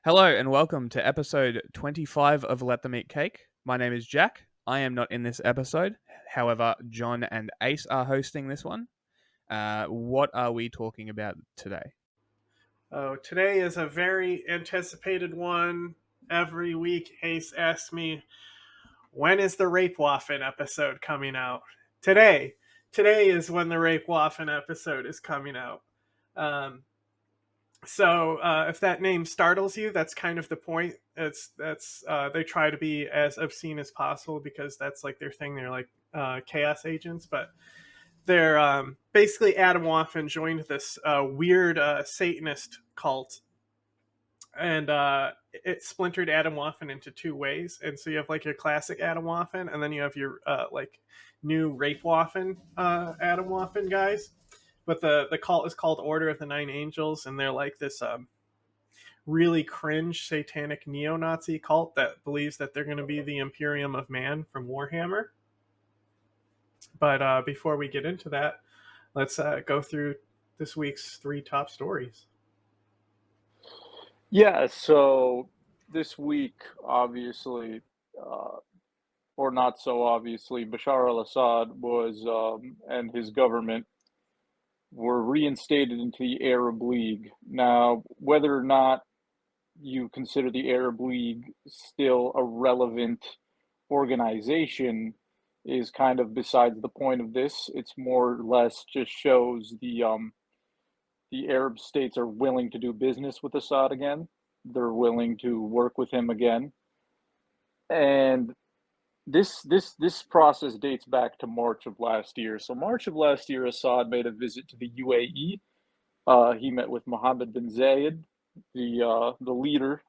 Hello and welcome to episode 25 of Let Them Eat Cake. My name is Jack. I am not in this episode. However, John and Ace are hosting this one. What are we talking about today? Oh, today is a very anticipated one. Every week, Ace asks me, when is the Rape Waffen episode coming out? Today. Today is when the Rape Waffen episode is coming out. Um, so if that name startles you, that's kind of the point. They try to be as obscene as possible because that's like their thing. They're like chaos agents, but they're basically Atomwaffen joined this weird Satanist cult, and it splintered Atomwaffen into two ways. And so you have like your classic Atomwaffen, and then you have your like new Rapewaffen Atomwaffen guys. But the cult is called Order of the Nine Angels, and they're like this really cringe satanic neo-Nazi cult that believes that they're going to be the Imperium of Man from Warhammer. But before we get into that, let's go through this week's three top stories. Yeah, so this week, obviously, uh, or not so obviously, Bashar al-Assad and his government were reinstated into the Arab League. Now, whether or not you consider the Arab League still a relevant organization is kind of besides the point of this. It's more or less just shows the Arab states are willing to do business with Assad again. They're willing to work with him again. And this process dates back to March of last year. So March of last year, Assad made a visit to the UAE. He met with Mohammed bin Zayed, the leader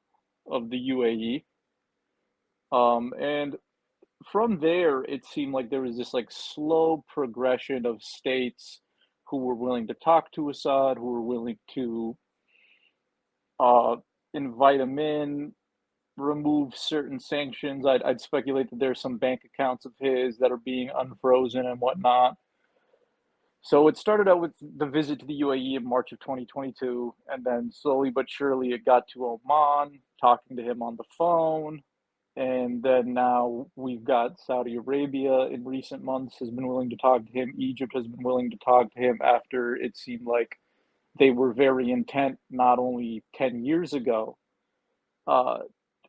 of the UAE. And from there, it seemed like there was this like slow progression of states who were willing to talk to Assad, who were willing to uh, invite him in, remove certain sanctions. I'd speculate that there's some bank accounts of his that are being unfrozen and whatnot. So it started out with the visit to the UAE in March of 2022, and then slowly but surely it got to Oman, talking to him on the phone. And then now we've got Saudi Arabia in recent months has been willing to talk to him. Egypt has been willing to talk to him after it seemed like they were very intent not only 10 years ago uh,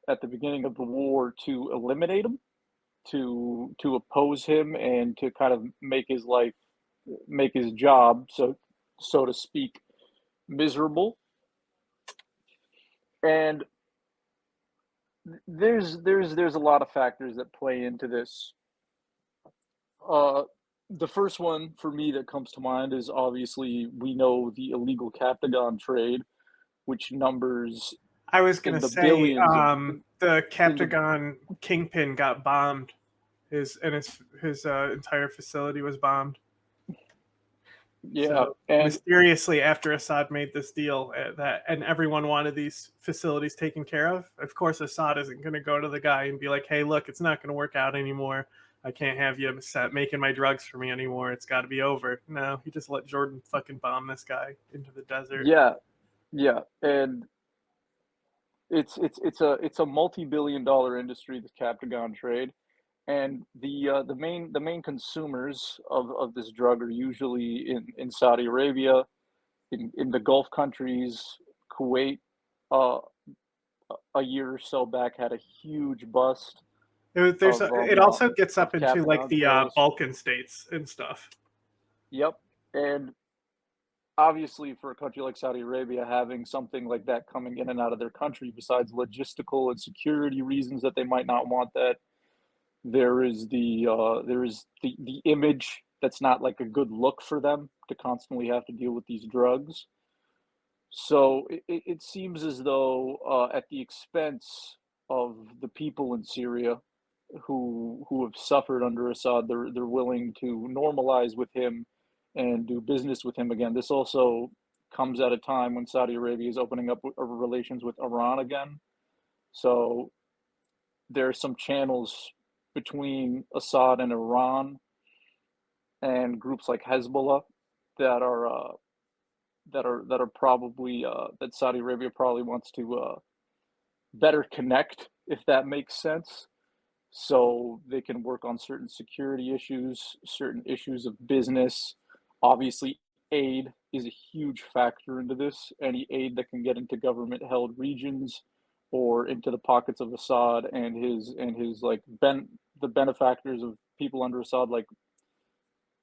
at the beginning of the war to eliminate him, to oppose him, and to kind of make his job, so to speak, miserable. And there's a lot of factors that play into this. Uh, the first one for me that comes to mind is obviously we know the illegal Captagon trade, which numbers I was in gonna the say billions of the in the Captagon Kingpin got bombed. His entire facility was bombed. yeah, So and mysteriously, after Assad made this deal, and everyone wanted these facilities taken care of course Assad isn't going to go to the guy and be like, "Hey, look, it's not going to work out anymore. I can't have you making my drugs for me anymore. It's got to be over." No, he just let Jordan fucking bomb this guy into the desert. yeah, yeah, and it's a multi-billion-dollar industry, the Captagon trade, and the main consumers of this drug are usually in Saudi Arabia, in the Gulf countries. Kuwait, uh, a year or so back, had a huge bust It also gets of up into like Captagon the sales. Balkan states and stuff. Yep, and obviously for a country like Saudi Arabia, having something like that coming in and out of their country, besides logistical and security reasons that they might not want that, there is the image that's not like a good look for them to constantly have to deal with these drugs. So it seems as though at the expense of the people in Syria who have suffered under Assad, they're willing to normalize with him and do business with him again. This also comes at a time when Saudi Arabia is opening up relations with Iran again. So there are some channels between Assad and Iran and groups like Hezbollah that are probably that Saudi Arabia probably wants to better connect, if that makes sense. So they can work on certain security issues, certain issues of business. Obviously, aid is a huge factor into this. Any aid that can get into government-held regions or into the pockets of Assad and his like the benefactors of people under Assad, like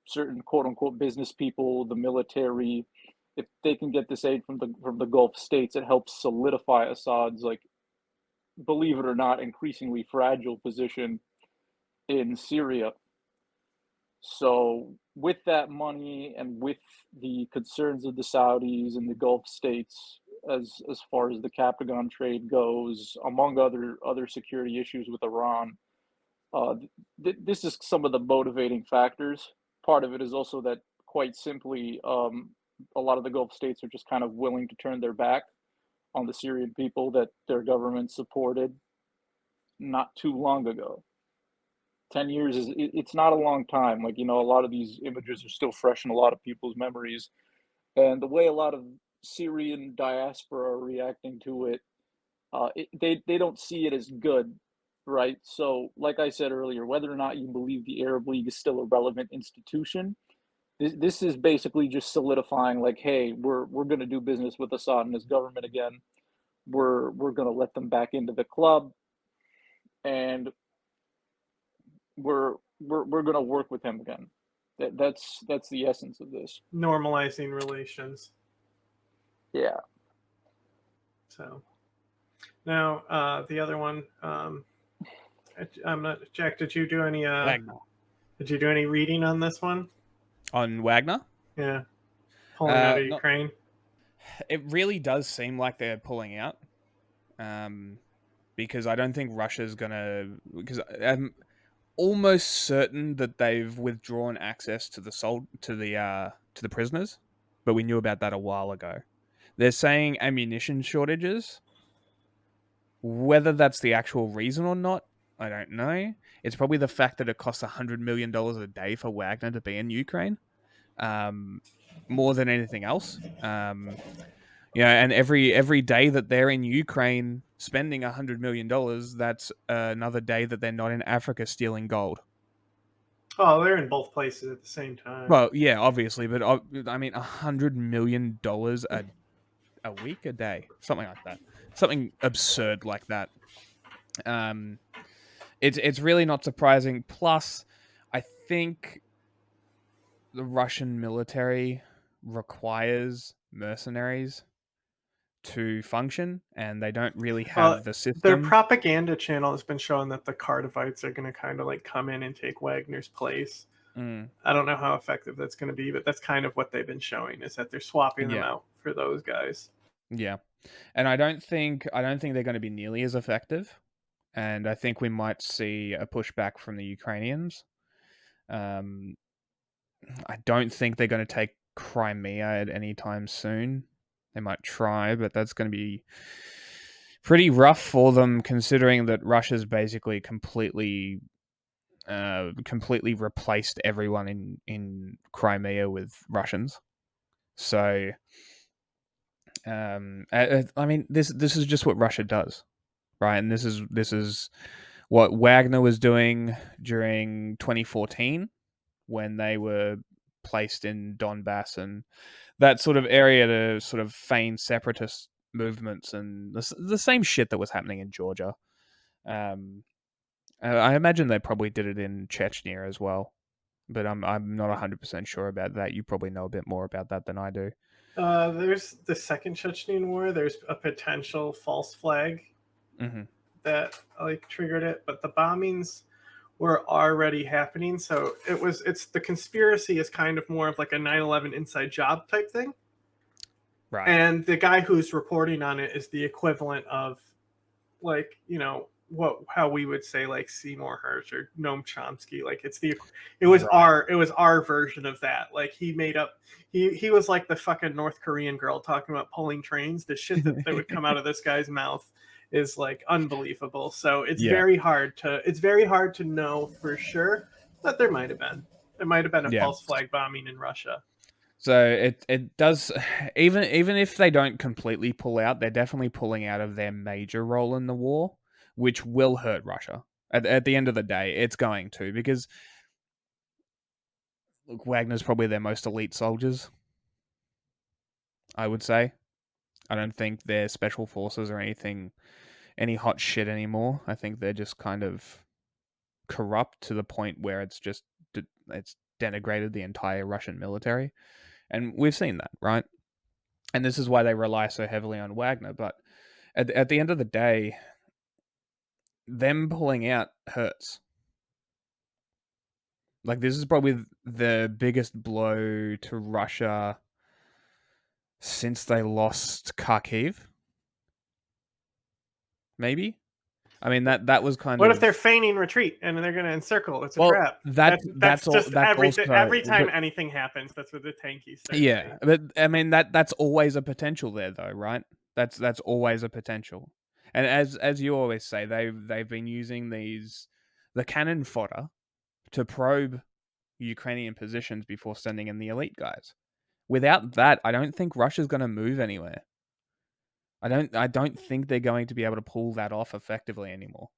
certain quote unquote business people, the military. If they can get this aid from the Gulf states, it helps solidify Assad's, like, believe it or not, increasingly fragile position in Syria. So with that money and with the concerns of the Saudis and the Gulf states, as far as the Captagon trade goes, among other security issues with Iran, this is some of the motivating factors. Part of it is also that, quite simply, a lot of the Gulf states are just kind of willing to turn their back on the Syrian people that their government supported not too long ago. 10 years it's not a long time. Like, a lot of these images are still fresh in a lot of people's memories. And the way a lot of Syrian diaspora are reacting to it, they don't see it as good, right? So, like I said earlier, whether or not you believe the Arab League is still a relevant institution, this is basically just solidifying, like, hey, we're going to do business with Assad and his government again. We're going to let them back into the club, and we're going to work with him again. That's the essence of this. Normalizing relations. Yeah. So now the other one, I'm not, Jack, did you do any Wagner. did you do any reading on this one? On Wagner? Yeah. Pulling out of Not, Ukraine. it really does seem like they're pulling out. Because I don't think Russia's gonna. Because I'm almost certain that they've withdrawn access to the prisoners, but we knew about that a while ago. They're saying ammunition shortages. Whether that's the actual reason or not, I don't know. It's probably the fact that it costs $100 million a day for Wagner to be in Ukraine, more than anything else. And every day that they're in Ukraine spending $100 million, that's another day that they're not in Africa stealing gold. Oh, they're in both places at the same time. Well, yeah, obviously, but I mean, $100 million a week, a day, something like that, something absurd like that. It's really not surprising. Plus, I think the Russian military requires mercenaries to function, and they don't really have the system. Their propaganda channel has been showing that the Kardovites are going to kind of like come in and take Wagner's place. I don't know how effective that's going to be, but that's kind of what they've been showing, is that they're swapping them out for those guys. Yeah, and I don't think they're going to be nearly as effective, and I think we might see a pushback from the Ukrainians. I don't think they're going to take Crimea at any time soon. They might try, but that's going to be pretty rough for them, considering that Russia's basically completely replaced everyone in Crimea with Russians. So, I mean, this is just what Russia does, right? And this is what Wagner was doing during 2014 when they were placed in Donbass and that sort of area to sort of feign separatist movements, and the same shit that was happening in Georgia. I imagine they probably did it in Chechnya as well, but I'm not 100% sure about that. You probably know a bit more about that than I do. There's the second Chechen war. There's a potential false flag that like triggered it, but the bombings were already happening. So it's the conspiracy is kind of more of like a 9/11 inside job type thing. Right. And the guy who's reporting on it is the equivalent of, like, how we would say like Seymour Hersh or Noam Chomsky. Like it was our version of that. Like he made up, he was like the fucking North Korean girl talking about pulling trains. The shit that would come out of this guy's mouth is like unbelievable. So it's very hard to know for sure, but there might have been a false flag bombing in Russia. So it does, even if they don't completely pull out, they're definitely pulling out of their major role in the war, which will hurt Russia. At the end of the day, it's going to, because look, Wagner's probably their most elite soldiers, I would say. I don't think they're special forces or any hot shit anymore. I think they're just kind of corrupt to the point where it's denigrated the entire Russian military, and we've seen that, right? And this is why they rely so heavily on Wagner. But at the end of the day, them pulling out hurts. Like, this is probably the biggest blow to Russia since they lost Kharkiv. Maybe. I mean, that was kind What if they're of, feigning retreat and they're going to encircle? It's a well, trap. That's that's all. just That's also, every time but anything happens. That's what the tankies start yeah, saying. but I mean that's always a potential there, though, right? That's always a potential. And as you always say, they've been using the cannon fodder to probe Ukrainian positions before sending in the elite guys. Without that, I don't think Russia's going to move anywhere. I don't think they're going to be able to pull that off effectively anymore.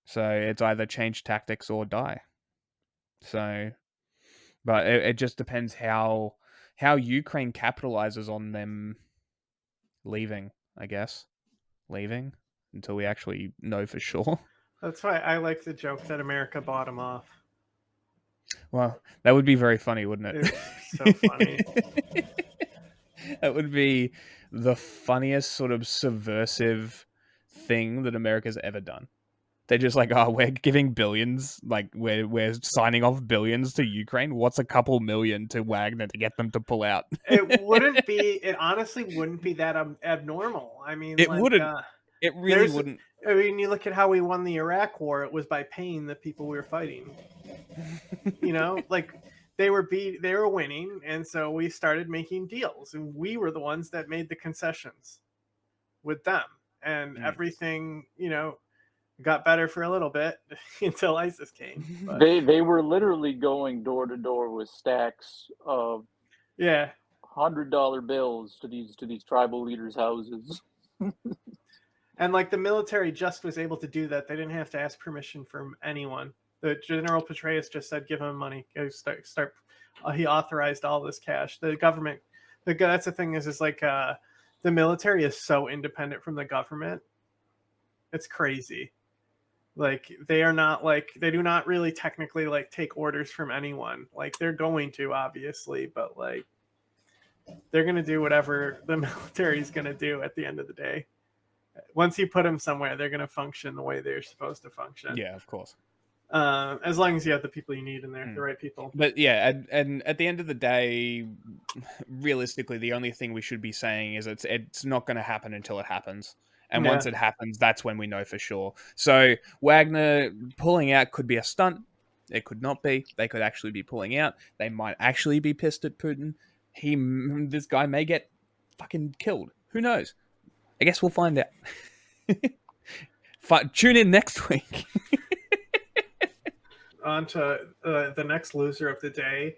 So it's either change tactics or die. So, but it just depends how Ukraine capitalizes on them leaving, I guess. Leaving until we actually know for sure. That's why I like the joke that America bought them off. Well, that would be very funny, wouldn't It it? would be so funny. That would be the funniest sort of subversive thing that America's ever done. They're just like, oh, we're giving billions, like we're signing off billions to Ukraine. What's a couple million to Wagner to get them to pull out? It honestly wouldn't be that abnormal. I mean, It like, wouldn't. It really there's, wouldn't. I mean, you look at how we won the Iraq War. It was by paying the people we were fighting. You know, like they were winning, and so we started making deals, and we were the ones that made the concessions with them, and everything, got better for a little bit until ISIS came. But They were literally going door to door with stacks of yeah, $100 bills to these tribal leaders' houses. and like the military just was able to do that. They didn't have to ask permission from anyone. The General Petraeus just said, "Give him money. Go start." He authorized all this cash. The government. That's the thing is like the military is so independent from the government. It's crazy. Like they are not like they do not really technically like take orders from anyone. Like they're going to obviously, but like they're gonna do whatever the military is gonna do at the end of the day. Once you put them somewhere, they're gonna function the way they're supposed to function. Yeah, of course. As long as you have the people you need in there, the right people. But yeah, and at the end of the day, realistically, the only thing we should be saying is it's not going to happen until it happens. And Yeah. once it happens, that's when we know for sure. So Wagner pulling out could be a stunt. It could not be. They could actually be pulling out. They might actually be pissed at Putin. This guy may get fucking killed. Who knows? I guess we'll find out. Tune in next week. On to the next loser of the day.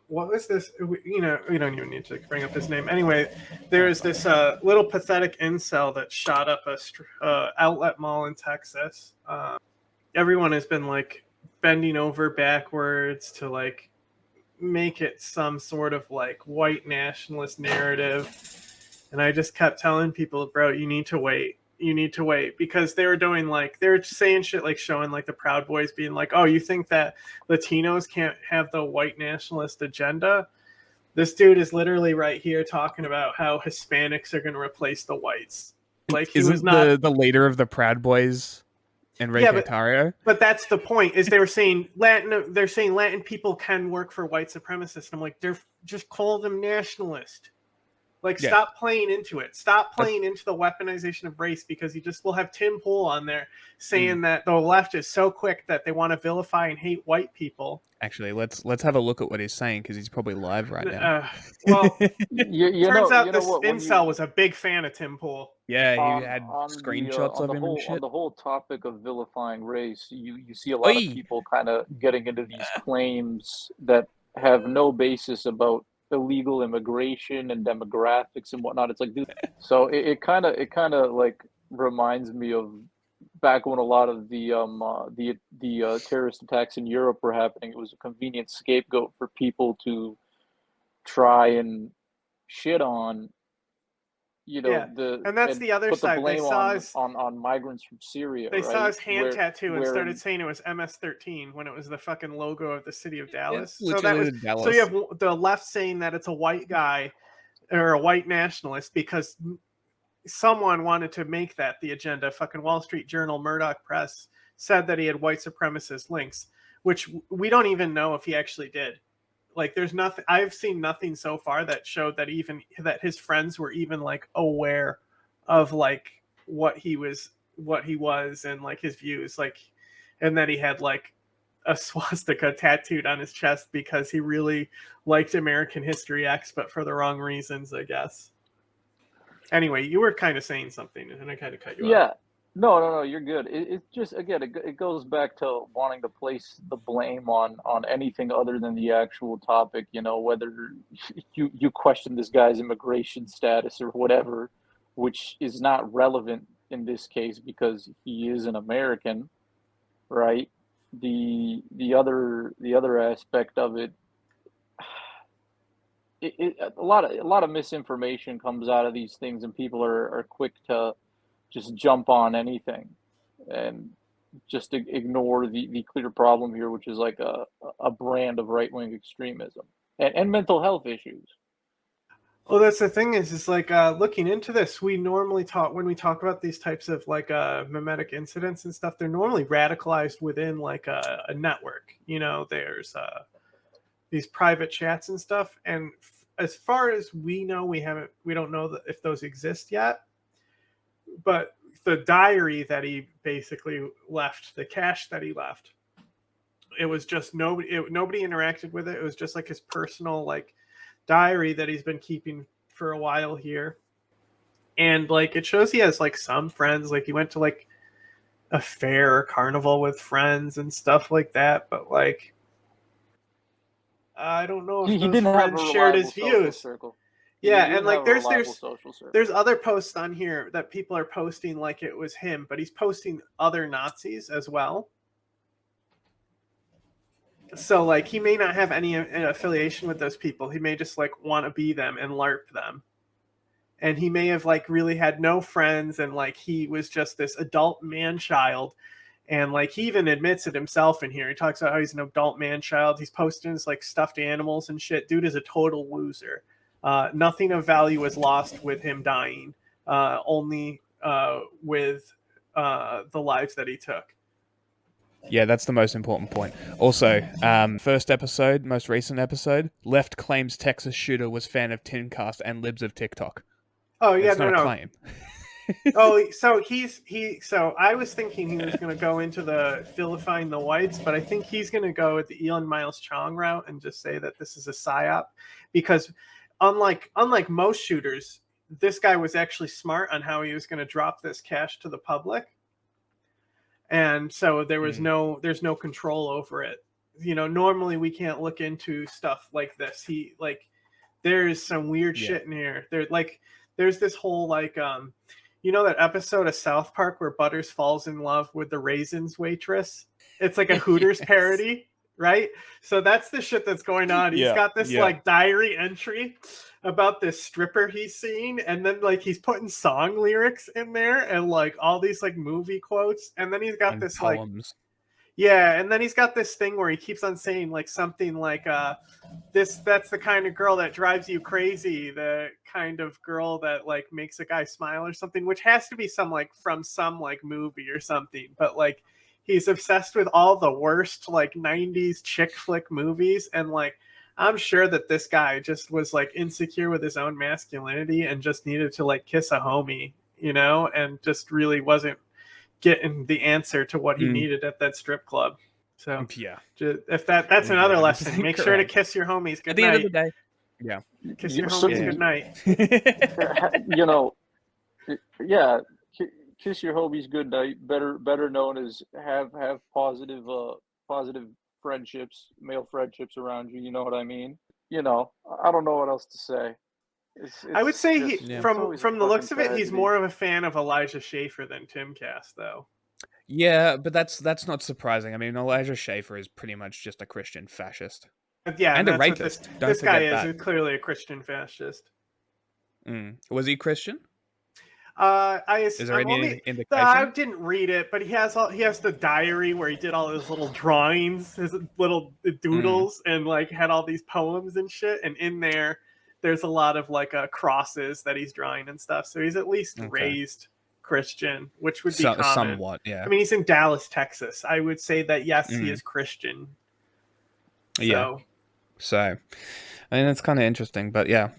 What was this? We don't even need to bring up his name. Anyway, there's this little pathetic incel that shot up a outlet mall in Texas. Everyone has been like bending over backwards to like make it some sort of like white nationalist narrative. And I just kept telling people, bro, you need to wait. You need to wait, because they were saying shit like showing like the Proud Boys being like, oh, you think that Latinos can't have the white nationalist agenda? This dude is literally right here talking about how Hispanics are going to replace the whites. Like he was Isn't not the leader of the Proud Boys Enrique Tarrio? but that's the point. Is they're saying Latin people can work for white supremacists. And I'm like, they're just call them nationalist. Like, stop playing into it. Stop playing into the weaponization of race, because you just will have Tim Pool on there saying that the left is so quick that they want to vilify and hate white people. Actually, let's have a look at what he's saying, because he's probably live right now. Well, Turns out this incel was a big fan of Tim Pool. Yeah, he had on screenshots of him and shit. On the whole topic of vilifying race, you see a lot of people kind of getting into these claims that have no basis about illegal immigration and demographics and whatnot. It's like, dude, so it kind of like reminds me of back when a lot of the terrorist attacks in Europe were happening. It was a convenient scapegoat for people to try and shit on, Yeah, the and that's and the other put the side. blame on migrants from Syria, They saw right? his hand tattoo and Where started saying it was MS-13 when it was the fucking logo of the city of It's Dallas. So that literally was the so you Dallas. have the left saying that it's a white guy or a white nationalist because someone wanted to make that the agenda. Fucking Wall Street Journal, Murdoch Press said that he had white supremacist links, which we don't even know if he actually did. Like, there's nothing. I've seen nothing so far that showed that even that his friends were even like aware of like what he was, and like his views, like, and that he had like a swastika tattooed on his chest because he really liked American History X, but for the wrong reasons, I guess. Anyway, you were kind of saying something, and I kind of cut you off. Yeah. No, you're good. It just, again, it goes back to wanting to place the blame on anything other than the actual topic. Whether you question this guy's immigration status or whatever, which is not relevant in this case because he is an American, right? The other aspect of it, a lot of misinformation comes out of these things, and people are quick to just jump on anything and just ignore the clear problem here, which is like a brand of right wing extremism and mental health issues. Well, that's the thing is like looking into this, we normally talk when we talk about these types of like mimetic incidents and stuff. They're normally radicalized within like a network. There's these private chats and stuff, and as far as we know, we don't know if those exist yet. But the diary that he basically left, the cache that he left, it was just nobody interacted with it. It was just like his personal like diary that he's been keeping for a while here. And like it shows he has like some friends, like he went to like a fair or carnival with friends and stuff like that, but like I don't know if He those didn't have friends a shared reliable his social views. circle. He Yeah, and didn't like have a reliable social there's circle. other posts on here that people are posting like it was him, but he's posting other Nazis as well. So like he may not have any affiliation with those people. He may just like want to be them and LARP them. And he may have like really had no friends, and like he was just this adult man child. And like he even admits it himself in here. He talks about how he's an adult man child. He's posting his like stuffed animals and shit. Dude is a total loser. Nothing of value is lost with him dying. Only with the lives that he took. Yeah, that's the most important point. Also, first episode, most recent episode, left claims Texas shooter was fan of Timcast and libs of TikTok. Oh yeah, It's not no, a no. claim. Oh, so so I was thinking he was going to go into the vilifying the whites, but I think he's going to go with the Elon Miles Chong route and just say that this is a psyop, because unlike most shooters, this guy was actually smart on how he was going to drop this cash to the public, and so there's no control over it. Normally we can't look into stuff like this. There's some weird shit in here. There's this whole like that episode of South Park where Butters falls in love with the raisins waitress? It's like a Hooters Yes. parody, right? So that's the shit that's going on. He's got this like diary entry about this stripper he's seen, and then like he's putting song lyrics in there and like all these like movie quotes, and then he's got and this poems. and then he's got this thing where he keeps on saying like something like that's the kind of girl that drives you crazy, the kind of girl that like makes a guy smile or something, which has to be from some like movie or something. But like he's obsessed with all the worst like 90s chick flick movies, and like I'm sure that this guy just was like insecure with his own masculinity and just needed to like kiss a homie, and just really wasn't getting the answer to what he needed at that strip club. So Yeah. if that's another lesson, make sure to correct. kiss your homies good At the night. end of the day, yeah. Kiss your So, homies good night. yeah, kiss your homies good night. Better known as have positive male friendships around you. You know what I mean? You know, I don't know what else to say. I would say It's always a from the fucking looks of it, he's tragedy. more of a fan of Elijah Schaffer than Timcast, though. Yeah, but that's not surprising. I mean, Elijah Schaffer is pretty much just a Christian fascist Yeah, and and a that's what rapist. Don't this guy forget is. that. He's clearly a Christian fascist. Was he Christian? Is there I'm any only I indication? didn't read it, but he has the diary where he did all his little drawings, his little doodles, and like had all these poems and shit. And in there's a lot of like crosses that he's drawing and stuff. So he's at least Okay. raised Christian, which would be common. Somewhat, yeah. I mean, he's in Dallas, Texas. I would say that yes, he Mm. is Christian. So. Yeah. So, I mean, that's kind of interesting, but yeah.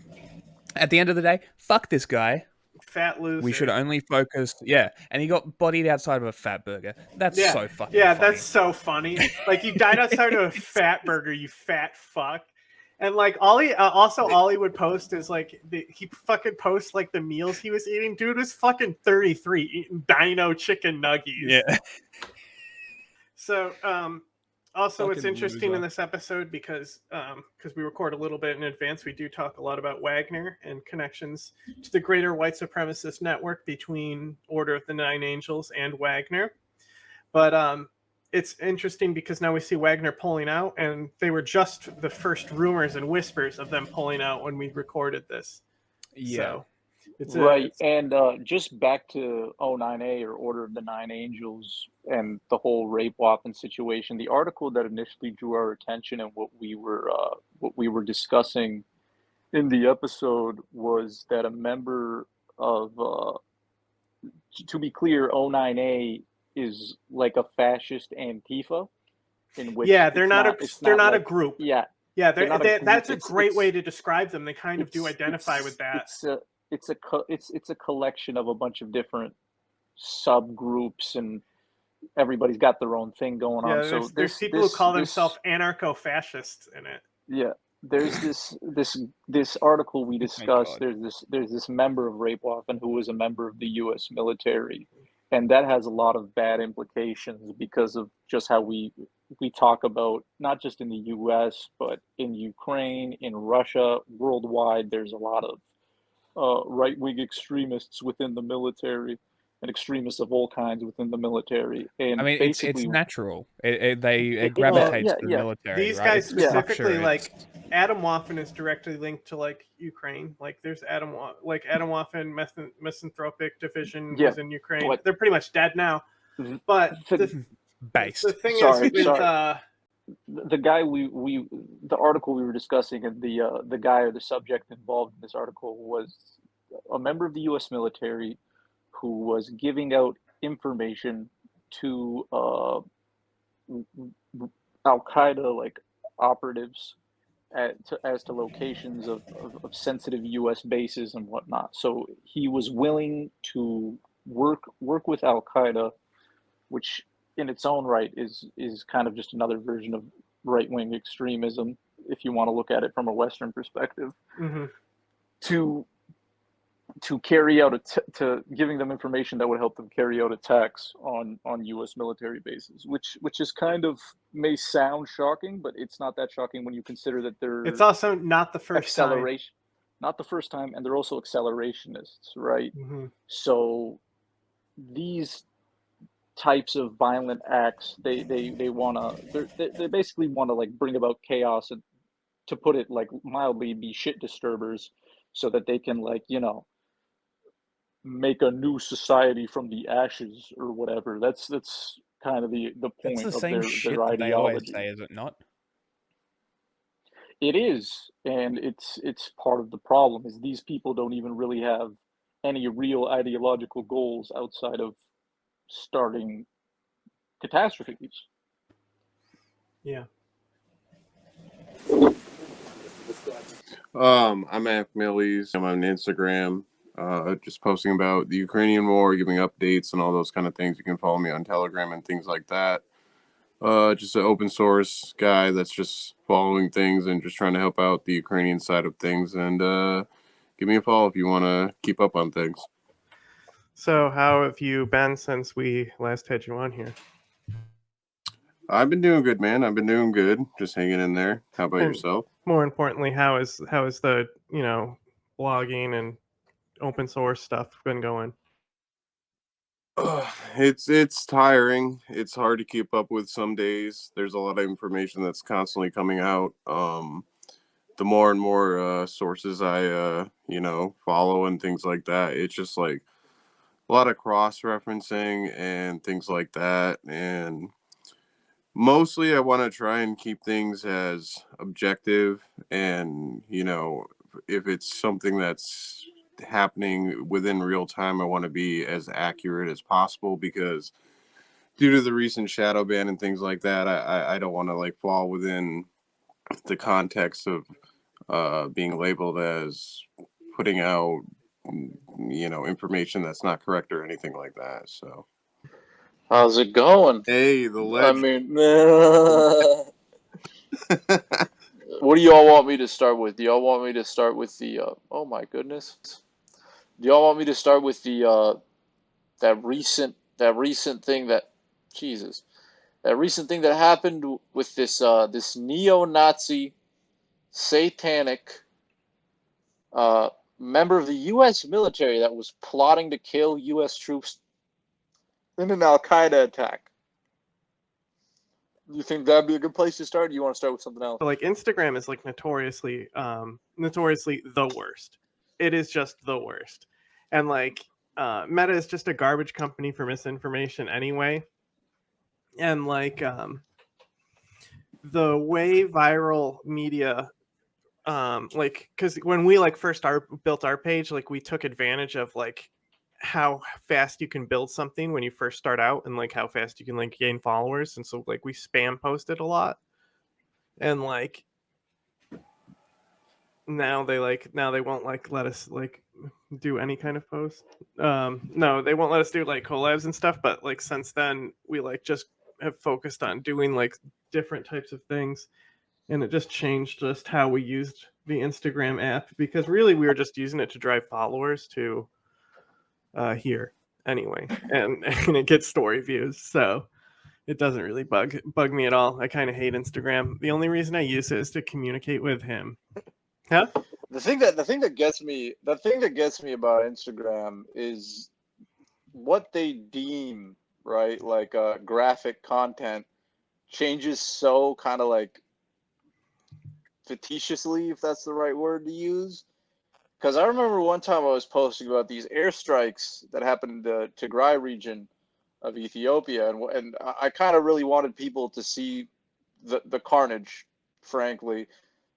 At the end of the day, fuck this guy. Fat loser. We should only focus. Yeah, and he got bodied outside of a fat burger. That's so fucking funny. That's so funny. Like, you died outside of a fat burger, you fat fuck. And like Ollie would post is like he fucking posts like the meals he was eating. Dude was fucking 33 eating dino chicken nuggies. Yeah. So also Fucking it's interesting loser. in this episode because we record a little bit in advance. We do talk a lot about Wagner and connections to the greater white supremacist network between Order of the Nine Angels and Wagner. But it's interesting because now we see Wagner pulling out, and they were just the first rumors and whispers of them pulling out when we recorded this. Yeah. So and just back to O9A, or Order of the Nine Angels, and the whole Rapewaffen situation. The article that initially drew our attention and what we were discussing in the episode was that a member of, to be clear, O9A is like a fascist Antifa, in which they're not a group. Yeah, that's a great way to describe them. They kind of do identify with that. It's a collection of a bunch of different subgroups, and everybody's got their own thing going on. So there's people who call themselves anarcho-fascists in it. Yeah, there's this article we discussed. There's this member of Rapewaffen who was a member of the U.S. military, and that has a lot of bad implications because of just how we talk about, not just in the U.S. but in Ukraine, in Russia, worldwide. There's a lot of right-wing extremists within the military, and extremists of all kinds within the military. And I mean, basically, it's natural. It gravitates to the military. These right? guys specifically, like it's... Atomwaffen is directly linked to like Ukraine. Like there's Atomwaffen misanthropic division was in Ukraine. They're pretty much dead now. But the thing is with the guy the article we were discussing, and the guy or the subject involved in this article was a member of the U.S. military who was giving out information to Al-Qaeda like operatives as to locations of sensitive U.S. bases and whatnot. So he was willing to work with Al-Qaeda, which in its own right is kind of just another version of right-wing extremism, if you want to look at it from a Western perspective, to carry out to giving them information that would help them carry out attacks on U.S. military bases, which is kind of, may sound shocking, but it's not that shocking when you consider that they're... It's also not the first time. Not the first time, and they're also accelerationists, right? So these types of violent acts, they basically want to like bring about chaos, and, to put it like mildly, be shit disturbers, so that they can, like, you know, make a new society from the ashes or whatever. That's kind of the point of their ideology. They always say, is it not? It is, and it's part of the problem is these people don't even really have any real ideological goals outside of starting catastrophes. Yeah. I'm MacMillies. I'm on Instagram, just posting about the Ukrainian war, giving updates and all those kind of things. You can follow me on Telegram and things like that. Just an open source guy that's just following things and just trying to help out the Ukrainian side of things. And give me a follow if you want to keep up on things. So how have you been since we last had you on here? I've been doing good, man. I've been doing good. Just hanging in there. How about And yourself? more importantly, how is the blogging and open source stuff been going? It's tiring. It's hard to keep up with some days. There's a lot of information that's constantly coming out. The more and more sources I follow and things like that, it's just like a lot of cross referencing and things like that. And mostly I want to try and keep things as objective and, if it's something that's happening within real time, I want to be as accurate as possible because due to the recent shadow ban and things like that, I don't want to like fall within the context of being labeled as putting out information that's not correct or anything like that. So How's it going? hey, the I legend. mean, what do y'all want me to start with? Do y'all want me to start with the? Oh my goodness! Do y'all want me to start with the that recent thing that Jesus that recent thing that happened with this neo-Nazi satanic uh, member of the U.S. military that was plotting to kill U.S. troops in an Al Qaeda attack? You think that'd be a good place to start? Or do you want to start with something else? So like Instagram is like notoriously the worst. It is just the worst. And like Meta is just a garbage company for misinformation anyway. And like the way viral media like because when we like first built our page, like we took advantage of like how fast you can build something when you first start out and like how fast you can like gain followers, and so like we spam posted a lot. And like now they won't like let us like do any kind of post. No, they won't let us do like collabs and stuff, but like since then we like just have focused on doing like different types of things, and it just changed just how we used the Instagram app, because really we were just using it to drive followers to here anyway, and it gets story views, so it doesn't really bug me at all. I kind of hate Instagram. The only reason I use it is to communicate with him. Huh? The thing that gets me about Instagram is what they deem, right, like graphic content changes so kind of like fictitiously, if that's the right word to use. Because I remember one time I was posting about these airstrikes that happened in the Tigray region of Ethiopia, and I kind of really wanted people to see the carnage, frankly.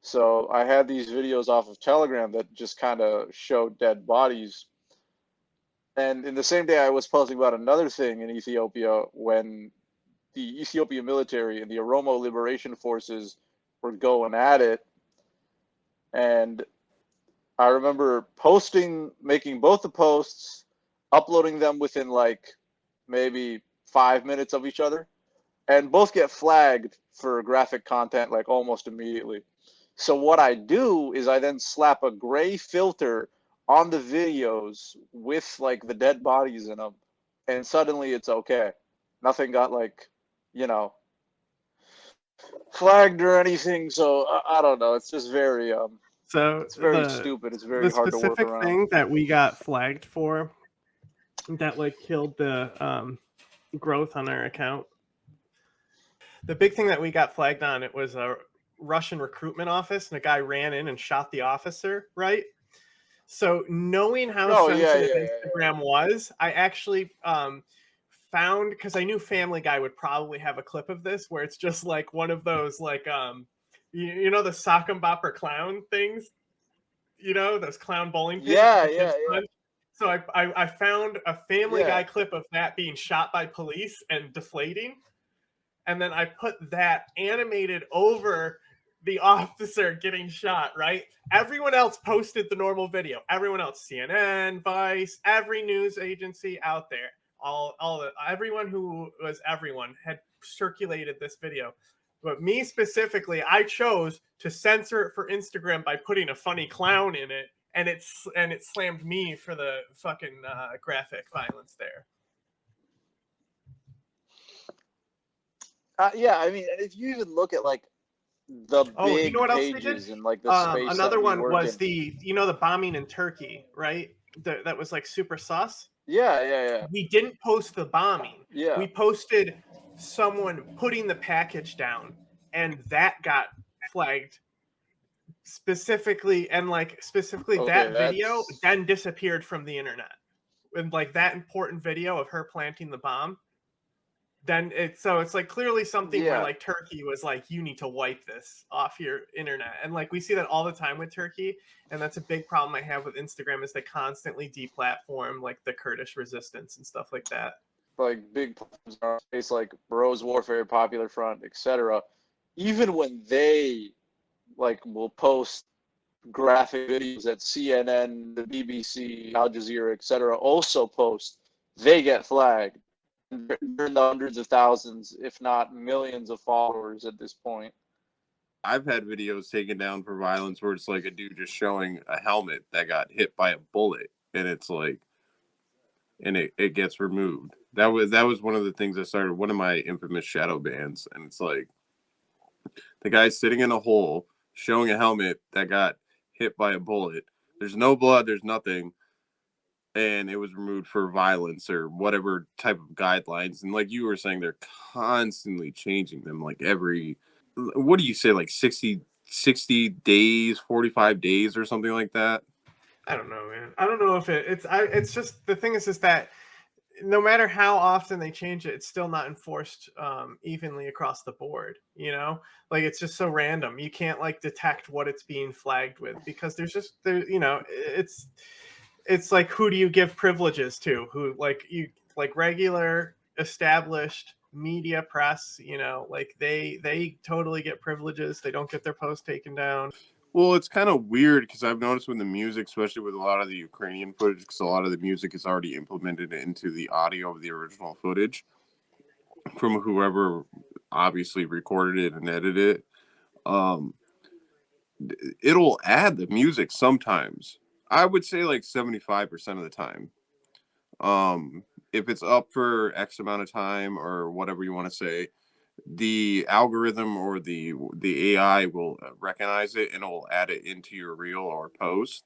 So I had these videos off of Telegram that just kind of showed dead bodies. And in the same day, I was posting about another thing in Ethiopia when the Ethiopian military and the Oromo Liberation Forces were going at it. And I remember making both the posts, uploading them within like maybe 5 minutes of each other, and both get flagged for graphic content like almost immediately. So what I do is I then slap a gray filter on the videos with like the dead bodies in them, and suddenly it's okay. Nothing got like, you know, flagged or anything. So I don't know. It's just very So it's very stupid. It's the very hard to work specific around. thing that we got flagged for that like killed the growth on our account. The big thing that we got flagged on, it was a Russian recruitment office, and a guy ran in and shot the officer, right? So knowing how Oh yeah, sensitive yeah, yeah, yeah. Instagram was, I actually found, because I knew Family Guy would probably have a clip of this where it's just like one of those like you know the sock and bopper clown things, you know, those clown bowling pins that Yeah, the yeah, kids yeah, punch. So I found a Family yeah. Guy clip of that being shot by police and deflating, and then I put that animated over the officer getting shot, right? Everyone else posted the normal video. Everyone else, CNN, Vice, every news agency out there, everyone who was everyone had circulated this video. But me specifically, I chose to censor it for Instagram by putting a funny clown in it, and it slammed me for the fucking graphic violence there. Yeah, I mean, and if you even look at like the Oh, you know big what else they did? pages and like the space that Another we one work was in. the bombing in Turkey, right? That was like super sus. Yeah, yeah, We didn't post the bombing. yeah, We posted someone putting the package down, and that got flagged specifically, and like specifically yeah. Okay, that video that's then disappeared from the internet. And like that important video of her planting the bomb, then it's like clearly something where yeah. like Turkey was like, you need to wipe this off your internet. And like we see that all the time with Turkey, and that's a big problem I have with Instagram is they constantly deplatform like the Kurdish resistance and stuff like that. Like big platforms in our space, like Bros Warfare, Popular Front, etc. Even when they like will post graphic videos that CNN, the BBC, Al Jazeera, etc. also post, they get flagged. They're in the hundreds of thousands, if not millions of followers at this point. I've had videos taken down for violence where it's like a dude just showing a helmet that got hit by a bullet, and it's like, and it gets removed. That was one of the things that started one of my infamous shadow bans, and it's like the guy's sitting in a hole showing a helmet that got hit by a bullet. There's no blood, there's nothing, and it was removed for violence or whatever type of guidelines. And like you were saying, they're constantly changing them. Like every, what do you say, like 60 days, 45 days, or something like that. I don't know, man. I don't know if it's just the thing is that no matter how often they change it, it's still not enforced evenly across the board. You know, like it's just so random. You can't like detect what it's being flagged with because it's like who do you give privileges to? Who like you like regular established media press? You know, like they totally get privileges. They don't get their posts taken down. Well, it's kind of weird because I've noticed with the music, especially with a lot of the Ukrainian footage, because a lot of the music is already implemented into the audio of the original footage from whoever obviously recorded it and edited it. Um, it'll add the music sometimes. I would say like 75% of the time. Um, if it's up for X amount of time or whatever you want to say, the algorithm or the AI will recognize it and it will add it into your reel or post.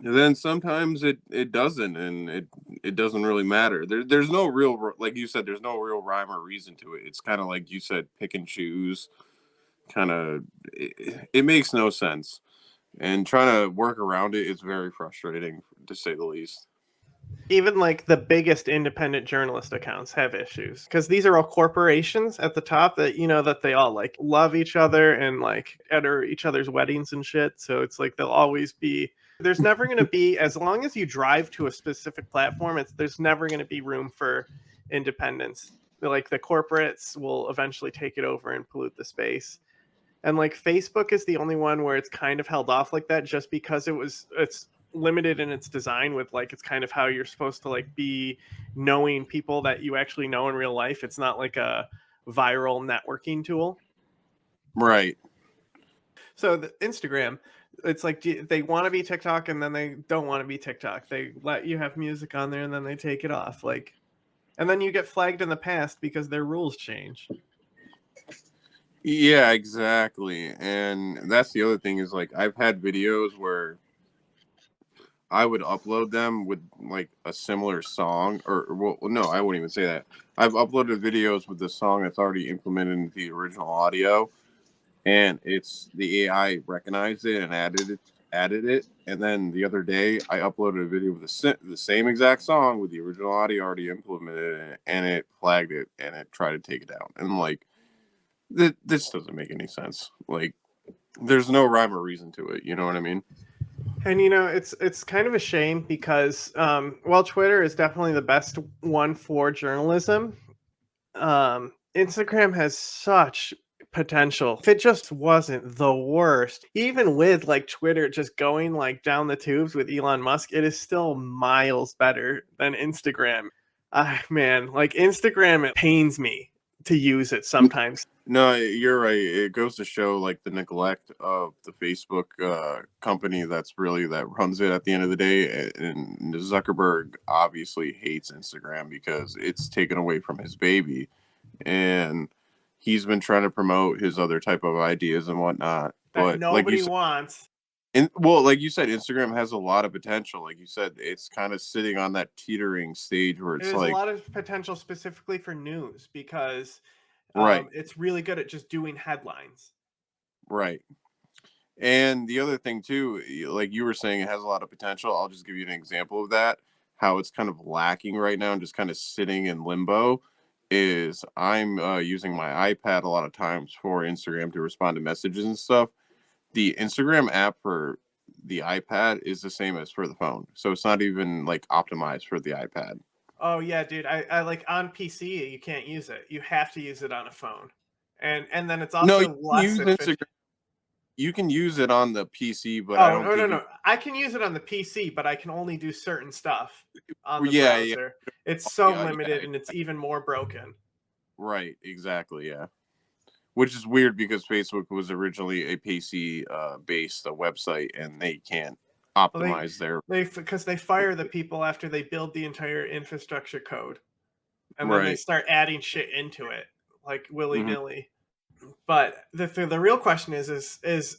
And then sometimes it doesn't, and it doesn't really matter. There's no real, like you said, there's no real rhyme or reason to it. It's kind of like you said, pick and choose. Kind of, it makes no sense, and trying to work around it is very frustrating to say the least. Even like the biggest independent journalist accounts have issues because these are all corporations at the top that that they all like love each other and like enter each other's weddings and shit. So it's like they'll always be there's never going to be as long as you drive to a specific platform, there's never going to be room for independence. Like the corporates will eventually take it over and pollute the space. And like Facebook is the only one where it's kind of held off like that just because it's limited in its design with like it's kind of how you're supposed to like be knowing people that you actually know in real life. It's not like a viral networking tool. Right. So the Instagram, it's like they want to be TikTok and then they don't want to be TikTok. They let you have music on there and then they take it off. Like, and then you get flagged in the past because their rules change. Yeah, exactly. And that's the other thing is like I've had videos where I would upload them with like a similar song, or well, no, I wouldn't even say that. I've uploaded videos with the song that's already implemented into the original audio, and it's the AI recognized it and added it. And then the other day, I uploaded a video with the same exact song with the original audio already implemented in it, and it flagged it and it tried to take it down. And I'm like, this doesn't make any sense. Like, there's no rhyme or reason to it. You know what I mean? And it's kind of a shame because while Twitter is definitely the best one for journalism, Instagram has such potential. If it just wasn't the worst, even with like Twitter just going like down the tubes with Elon Musk, it is still miles better than Instagram. Man, like Instagram, it pains me to use it sometimes. No, you're right. It goes to show like the neglect of the Facebook company that runs it at the end of the day. And Zuckerberg obviously hates Instagram because it's taken away from his baby. and he's been trying to promote his other type of ideas and whatnot. That But like you nobody said, wants. like you said, Instagram has a lot of potential. Like you said, it's kind of sitting on that teetering stage where it's There's a like, lot of potential specifically for news because right, it's really good at just doing headlines. right. And the other thing too, like you were saying, it has a lot of potential. I'll just give you an example of that. How it's kind of lacking right now and just kind of sitting in limbo is I'm using my iPad a lot of times for Instagram to respond to messages and stuff. The Instagram app for the iPad is the same as for the phone, so it's not even like optimized for the iPad. Oh yeah, dude. I like on PC you can't use it. You have to use it on a phone. And then it's No, you also can less use efficient. Instagram. You can use it on the PC, but I Oh, don't no, no, think you. no. I can use it on the PC, but I can only do certain stuff on Well, the yeah, yeah, browser. It's so yeah, limited yeah. and it's even more broken. Right, exactly, yeah. Which is weird because Facebook was originally a PC based website, and they can't Well, optimize their they because they fire the people after they build the entire infrastructure code, and then they right. start adding shit into it like willy Hmm. nilly. But the real question is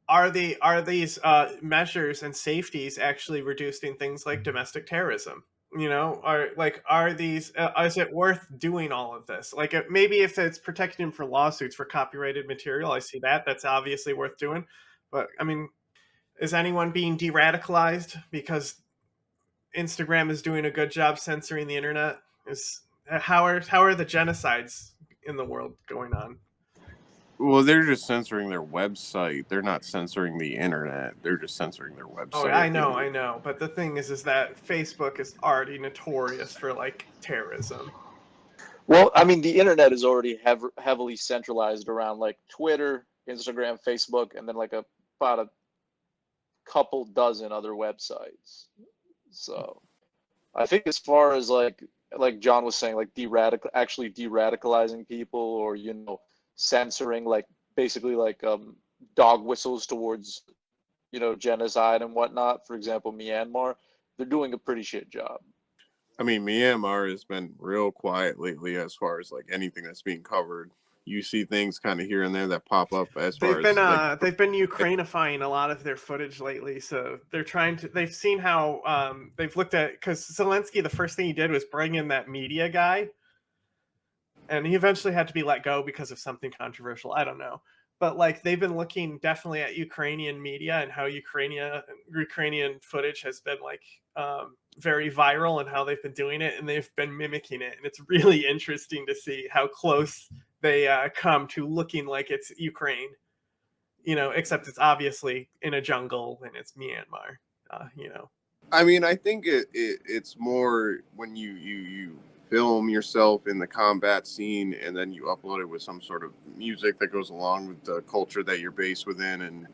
are these measures and safeties actually reducing things like domestic terrorism? You know, are these is it worth doing all of this? Like maybe if it's protecting him for lawsuits for copyrighted material, I see that. That's obviously worth doing. But I mean, is anyone being de-radicalized because Instagram is doing a good job censoring the internet? Is how are the genocides in the world going on? Well, they're just censoring their website. They're not censoring the internet. They're just censoring their Oh, website at the end of I the. know. But the thing is that Facebook is already notorious for like terrorism. Well, I mean, the internet is already heavily centralized around like Twitter, Instagram, Facebook, and then like about a couple dozen other websites. So I think as far as like John was saying, like actually de-radicalizing people, or censoring, like basically like dog whistles towards genocide and whatnot. For example, Myanmar, they're doing a pretty shit job. I mean, Myanmar has been real quiet lately as far as like anything that's being covered. You see things kind of here and there that pop up as far as like. They've been Ukrainifying a lot of their footage lately, so they're trying to. They've seen how they've looked at because Zelensky. The first thing he did was bring in that media guy, and he eventually had to be let go because of something controversial. I don't know, but like they've been looking definitely at Ukrainian media and how Ukrainian footage has been like very viral and how they've been doing it, and they've been mimicking it, and it's really interesting to see how close they come to looking like it's Ukraine. You know, except it's obviously in a jungle and it's Myanmar. You know. I mean, I think it's more when you film yourself in the combat scene and then you upload it with some sort of music that goes along with the culture that you're based within, and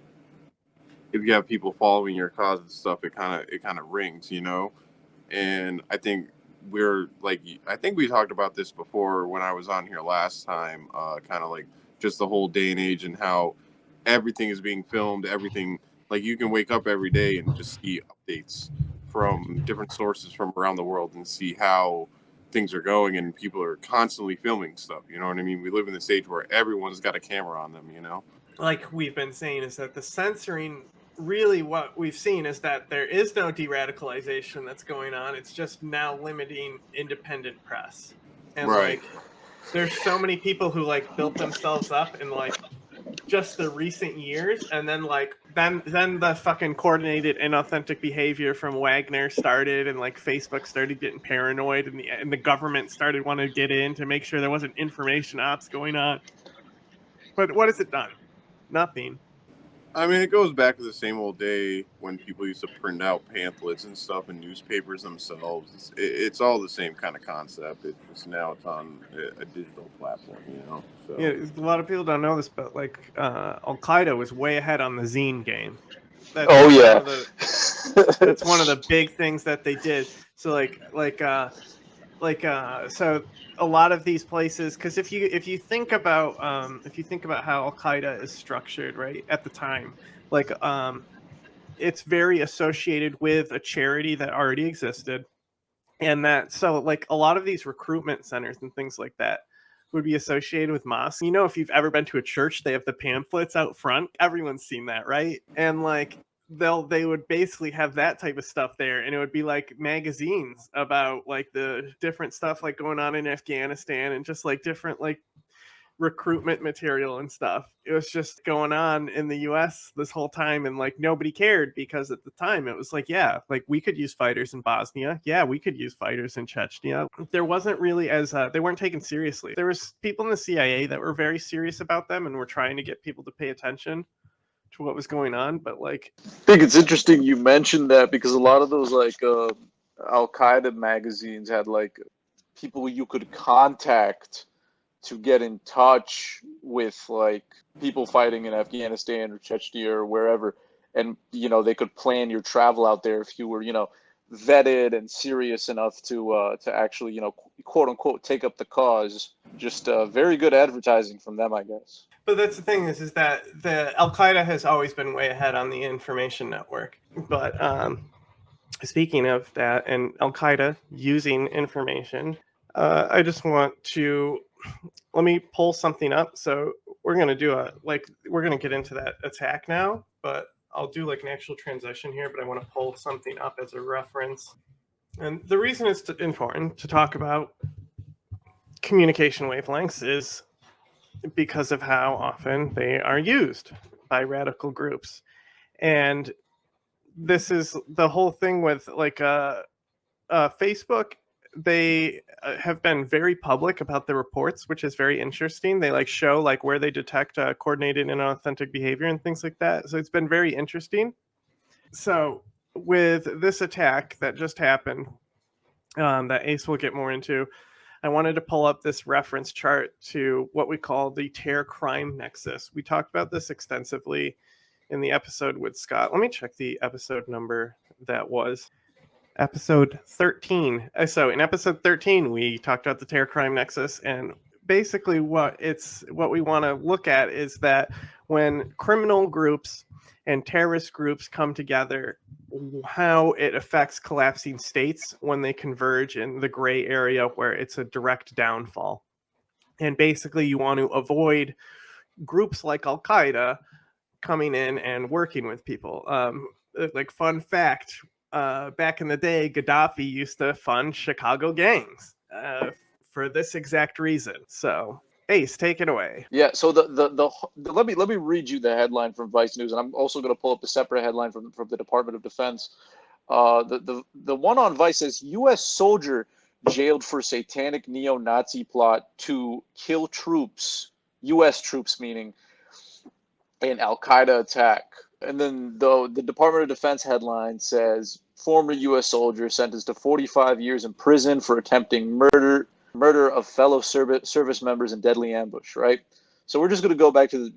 if you have people following your cause and stuff, it kind of rings, you know. And I think I think we talked about this before when I was on here last time, kind of like just the whole day and age and how everything is being filmed, everything, like you can wake up every day and just see updates from different sources from around the world and see how things are going, and people are constantly filming stuff, you know what I mean? We live in this age where everyone's got a camera on them, you know. Like we've been saying, is that the censoring really what we've seen is that there is no de-radicalization that's going on. It's just now limiting independent press. And Right. like there's so many people who like built themselves up in like just the recent years, and then like then the fucking coordinated inauthentic behavior from Wagner started, and like Facebook started getting paranoid, and the government started wanting to get in to make sure there wasn't information ops going on. But what has it done? Nothing. I mean, it goes back to the same old day when people used to print out pamphlets and stuff in newspapers themselves. It's all the same kind of concept. It's just now it's on a digital platform, you know. Yeah, So a lot of people don't know this, but like Al Qaeda was way ahead on the zine game. That's Oh one yeah. of the big things that they did. So so a lot of these places, because if you think about how Al Qaeda is structured, right, at the time, like it's very associated with a charity that already existed, and that so like a lot of these recruitment centers and things like that would be associated with mosques. You know, if you've ever been to a church, they have the pamphlets out front. Everyone's seen that, right? And like they would basically have that type of stuff there, and it would be like magazines about like the different stuff like going on in Afghanistan and just like different like recruitment material and stuff. It was just going on in the US this whole time, and like nobody cared, because at the time it was like, yeah, like we could use fighters in Bosnia. Yeah, we could use fighters in Chechnya. There wasn't really as they weren't taken seriously. There was people in the CIA that were very serious about them and were trying to get people to pay attention to what was going on, but like I think it's interesting you mentioned that because a lot of those like Al Qaeda magazines had like people you could contact to get in touch with like people fighting in Afghanistan or Chechnya or wherever, and they could plan your travel out there if you were vetted and serious enough to actually quote unquote take up the cause. Just very good advertising from them, I guess. But that's the thing is that the Al Qaeda has always been way ahead on the information network. But speaking of that, and Al Qaeda using information, I just want to let me pull something up. So we're gonna do we're gonna get into that attack now, but I'll do like an actual transition here. But I want to pull something up as a reference, and the reason it's important to talk about communication wavelengths is because of how often they are used by radical groups. And this is the whole thing with like Facebook. They have been very public about the reports, which is very interesting. They like show like where they detect coordinated and inauthentic behavior and things like that. So it's been very interesting. So with this attack that just happened, that Ace will get more into, I wanted to pull up this reference chart to what we call the terror crime nexus. We talked about this extensively in the episode with Scott. Let me check the episode number that was. Episode 13. So in episode 13, we talked about the terror crime nexus, and basically what we want to look at is that when criminal groups and terrorist groups come together, how it affects collapsing states when they converge in the gray area where it's a direct downfall. And basically you want to avoid groups like Al Qaeda coming in and working with people. Like fun fact, back in the day, Gaddafi used to fund Chicago gangs for this exact reason. So Ace, take it away. Yeah, so let me read you the headline from Vice News, and I'm also going to pull up a separate headline from the Department of Defense. The one on Vice says U.S. soldier jailed for satanic neo-Nazi plot to kill troops, U.S. troops meaning, an Al-Qaeda attack. And then the Department of Defense headline says former U.S. soldier sentenced to 45 years in prison for attempting murder of fellow service members in deadly ambush, right? So we're just going to go back to the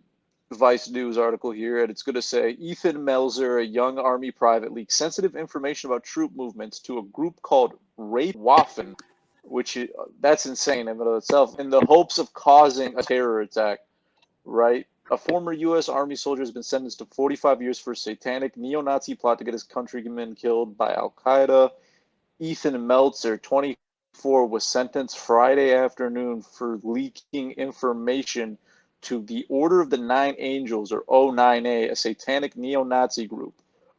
Vice News article here, and it's going to say Ethan Melzer, a young Army private, leaked sensitive information about troop movements to a group called Waffen, which that's insane in and of itself, in the hopes of causing a terror attack, right? A former U.S. Army soldier has been sentenced to 45 years for a satanic neo-Nazi plot to get his countrymen killed by Al-Qaeda. Ethan Meltzer, 24, was sentenced Friday afternoon for leaking information to the Order of the Nine Angels, or O9A, a satanic neo-Nazi group.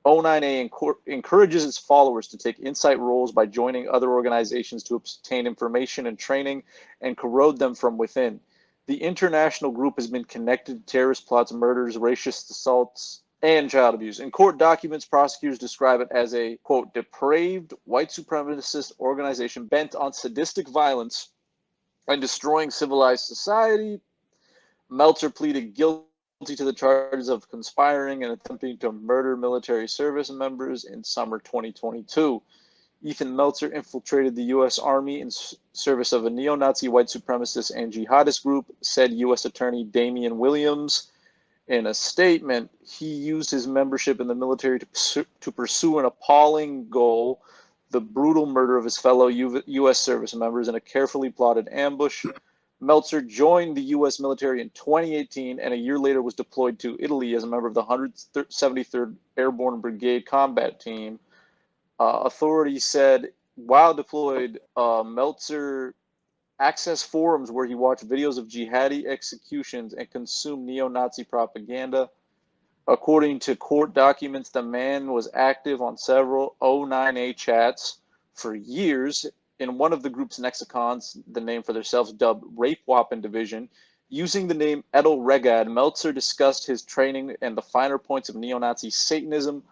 O9A encourages its followers to take insight roles by joining other organizations to obtain information and training and corrode them from within. The international group has been connected to terrorist plots, murders, racist assaults, and child abuse. In court documents, prosecutors describe it as a, quote, depraved white supremacist organization bent on sadistic violence and destroying civilized society. Meltzer pleaded guilty to the charges of conspiring and attempting to murder military service members in summer 2022. Ethan Meltzer infiltrated the U.S. Army in service of a neo-Nazi white supremacist and jihadist group, said U.S. Attorney Damian Williams. In a statement, he used his membership in the military to pursue an appalling goal, the brutal murder of his fellow U.S. service members in a carefully plotted ambush. Meltzer joined the U.S. military in 2018 and a year later was deployed to Italy as a member of the 173rd Airborne Brigade combat team. Authorities said while deployed, Meltzer access forums where he watched videos of jihadi executions and consumed neo-Nazi propaganda. According to court documents, the man was active on several O9A chats for years. In one of the group's lexicons, the name for themselves dubbed Rapewaffen Division, using the name Edel Regad, Meltzer discussed his training and the finer points of neo-Nazi Satanism.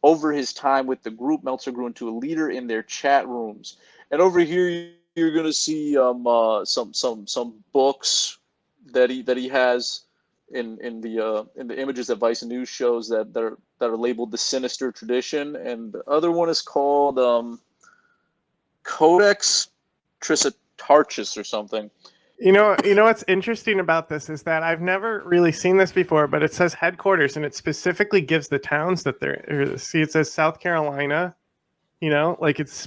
Over his time with the group, Meltzer grew into a leader in their chat rooms. And over here, you're gonna see some books that he has in the images that Vice News shows that are labeled the Sinister Tradition, and the other one is called Codex Tricetarchus or something. You know what's interesting about this is that I've never really seen this before, but it says headquarters and it specifically gives the towns that they're. See, it says South Carolina. You know, like it's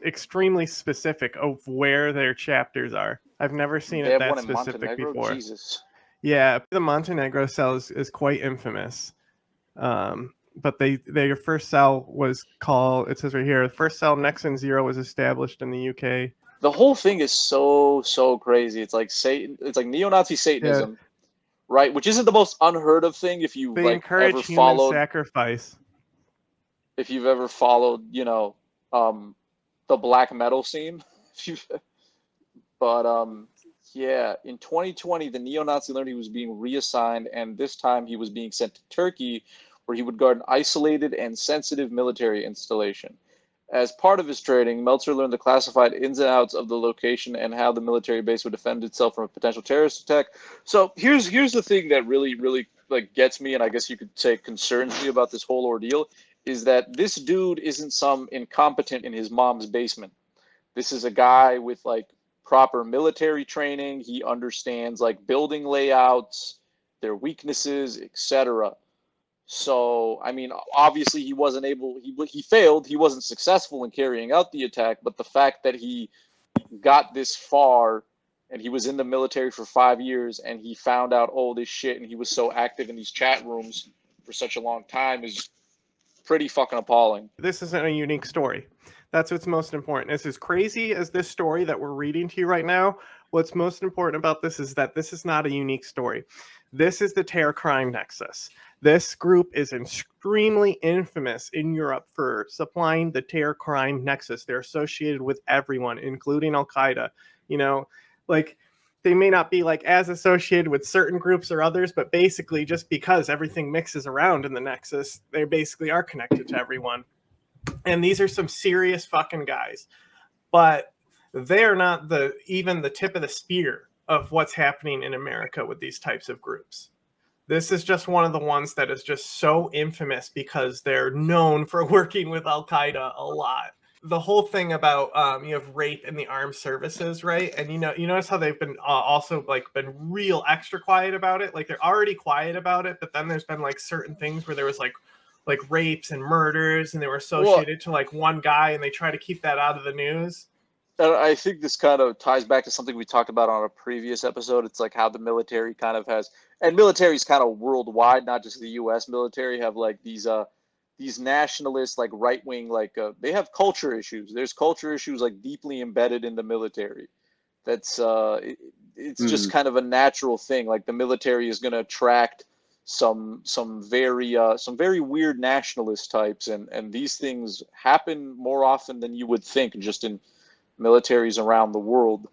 extremely specific of where their chapters are. I've never seen They it have that one in specific Montenegro. before. Jesus. Yeah, the Montenegro cell is quite infamous. But their first cell was called. It says right here, the first cell Nexon 0 was established in the UK. The whole thing is so crazy. It's like Satan. It's like neo-Nazi Satanism, Yeah. right? Which isn't the most unheard of thing if you They like encourage ever human followed. sacrifice. If you've ever followed, the black metal scene. But yeah, in 2020, the neo-Nazi learned he was being reassigned, and this time he was being sent to Turkey, where he would guard an isolated and sensitive military installation. As part of his training, Meltzer learned the classified ins and outs of the location and how the military base would defend itself from a potential terrorist attack. So here's the thing that really like gets me, and I guess you could say concerns me about this whole ordeal, is that this dude isn't some incompetent in his mom's basement. This is a guy with like proper military training. He understands like building layouts, their weaknesses, etc. So, I mean, obviously he wasn't able, he failed, he wasn't successful in carrying out the attack, but the fact that he got this far and he was in the military for 5 years and he found out all this shit and he was so active in these chat rooms for such a long time is pretty fucking appalling. This isn't a unique story. That's what's most important. It's as crazy as this story that we're reading to you right now. What's most important about this is that this is not a unique story. This is the terror crime nexus. This group is extremely infamous in Europe for supplying the terror crime nexus. They're associated with everyone, including Al-Qaeda. You know, like they may not be like as associated with certain groups or others, but basically just because everything mixes around in the nexus, they basically are connected to everyone. And these are some serious fucking guys, but they are not even the tip of the spear of what's happening in America with these types of groups. This is just one of the ones that is just so infamous because they're known for working with Al-Qaeda a lot. The whole thing about you have rape in the armed services, right? And you notice how they've been also like been real extra quiet about it. Like they're already quiet about it, but then there's been like certain things where there was like rapes and murders, and they were associated to like one guy, and they try to keep that out of the news. I think this kind of ties back to something we talked about on a previous episode. It's like how the military kind of has, and military's kind of worldwide, not just the U.S. military, have like these nationalist, like right wing, like they have culture issues. There's culture issues like deeply embedded in the military. That's it's just kind of a natural thing. Like the military is going to attract some very weird nationalist types, and these things happen more often than you would think, just in militaries around the world.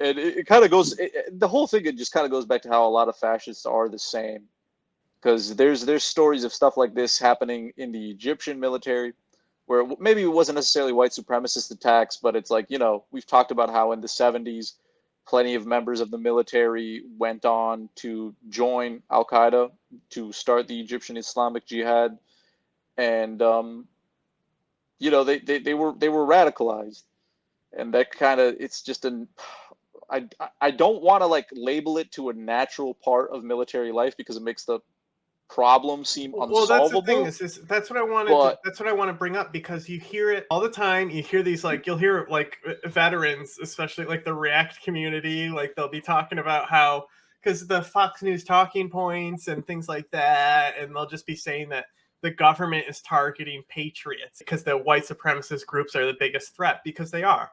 And it kind of goes, the whole thing, it just kind of goes back to how a lot of fascists are the same, because there's stories of stuff like this happening in the Egyptian military, where maybe it wasn't necessarily white supremacist attacks, but it's like, we've talked about how in the 70s plenty of members of the military went on to join Al-Qaeda to start the Egyptian Islamic Jihad, and they were radicalized. And that kind of, it's just I don't want to like label it to a natural part of military life because it makes the problem seem unsolvable. Well, that's the thing. That's what I wanted. That's what I want to bring up, because you hear it all the time. You hear these you'll hear like veterans, especially like the React community, like they'll be talking about how, because the Fox News talking points and things like that, and they'll just be saying that the government is targeting patriots because the white supremacist groups are the biggest threat, because they are.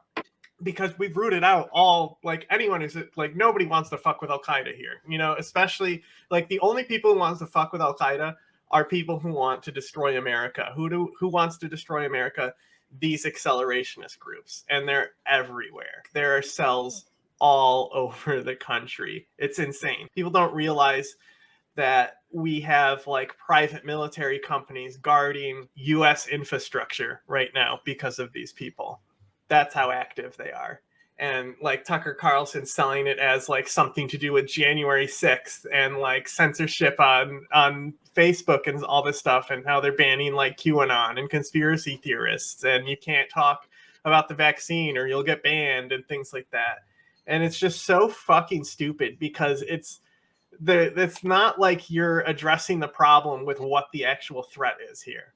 because we've rooted out all, like, anyone who's, like, nobody wants to fuck with Al-Qaeda here, especially, like, the only people who wants to fuck with Al-Qaeda are people who want to destroy America. Who wants to destroy America? These accelerationist groups, and they're everywhere. There are cells all over the country. It's insane. People don't realize that we have, like, private military companies guarding US infrastructure right now because of these people. That's how active they are. And, like, Tucker Carlson selling it as, like, something to do with January 6th and, like, censorship on Facebook and all this stuff, and how they're banning, like, QAnon and conspiracy theorists, and you can't talk about the vaccine or you'll get banned and things like that. And it's just so fucking stupid, because it's not like you're addressing the problem with what the actual threat is here.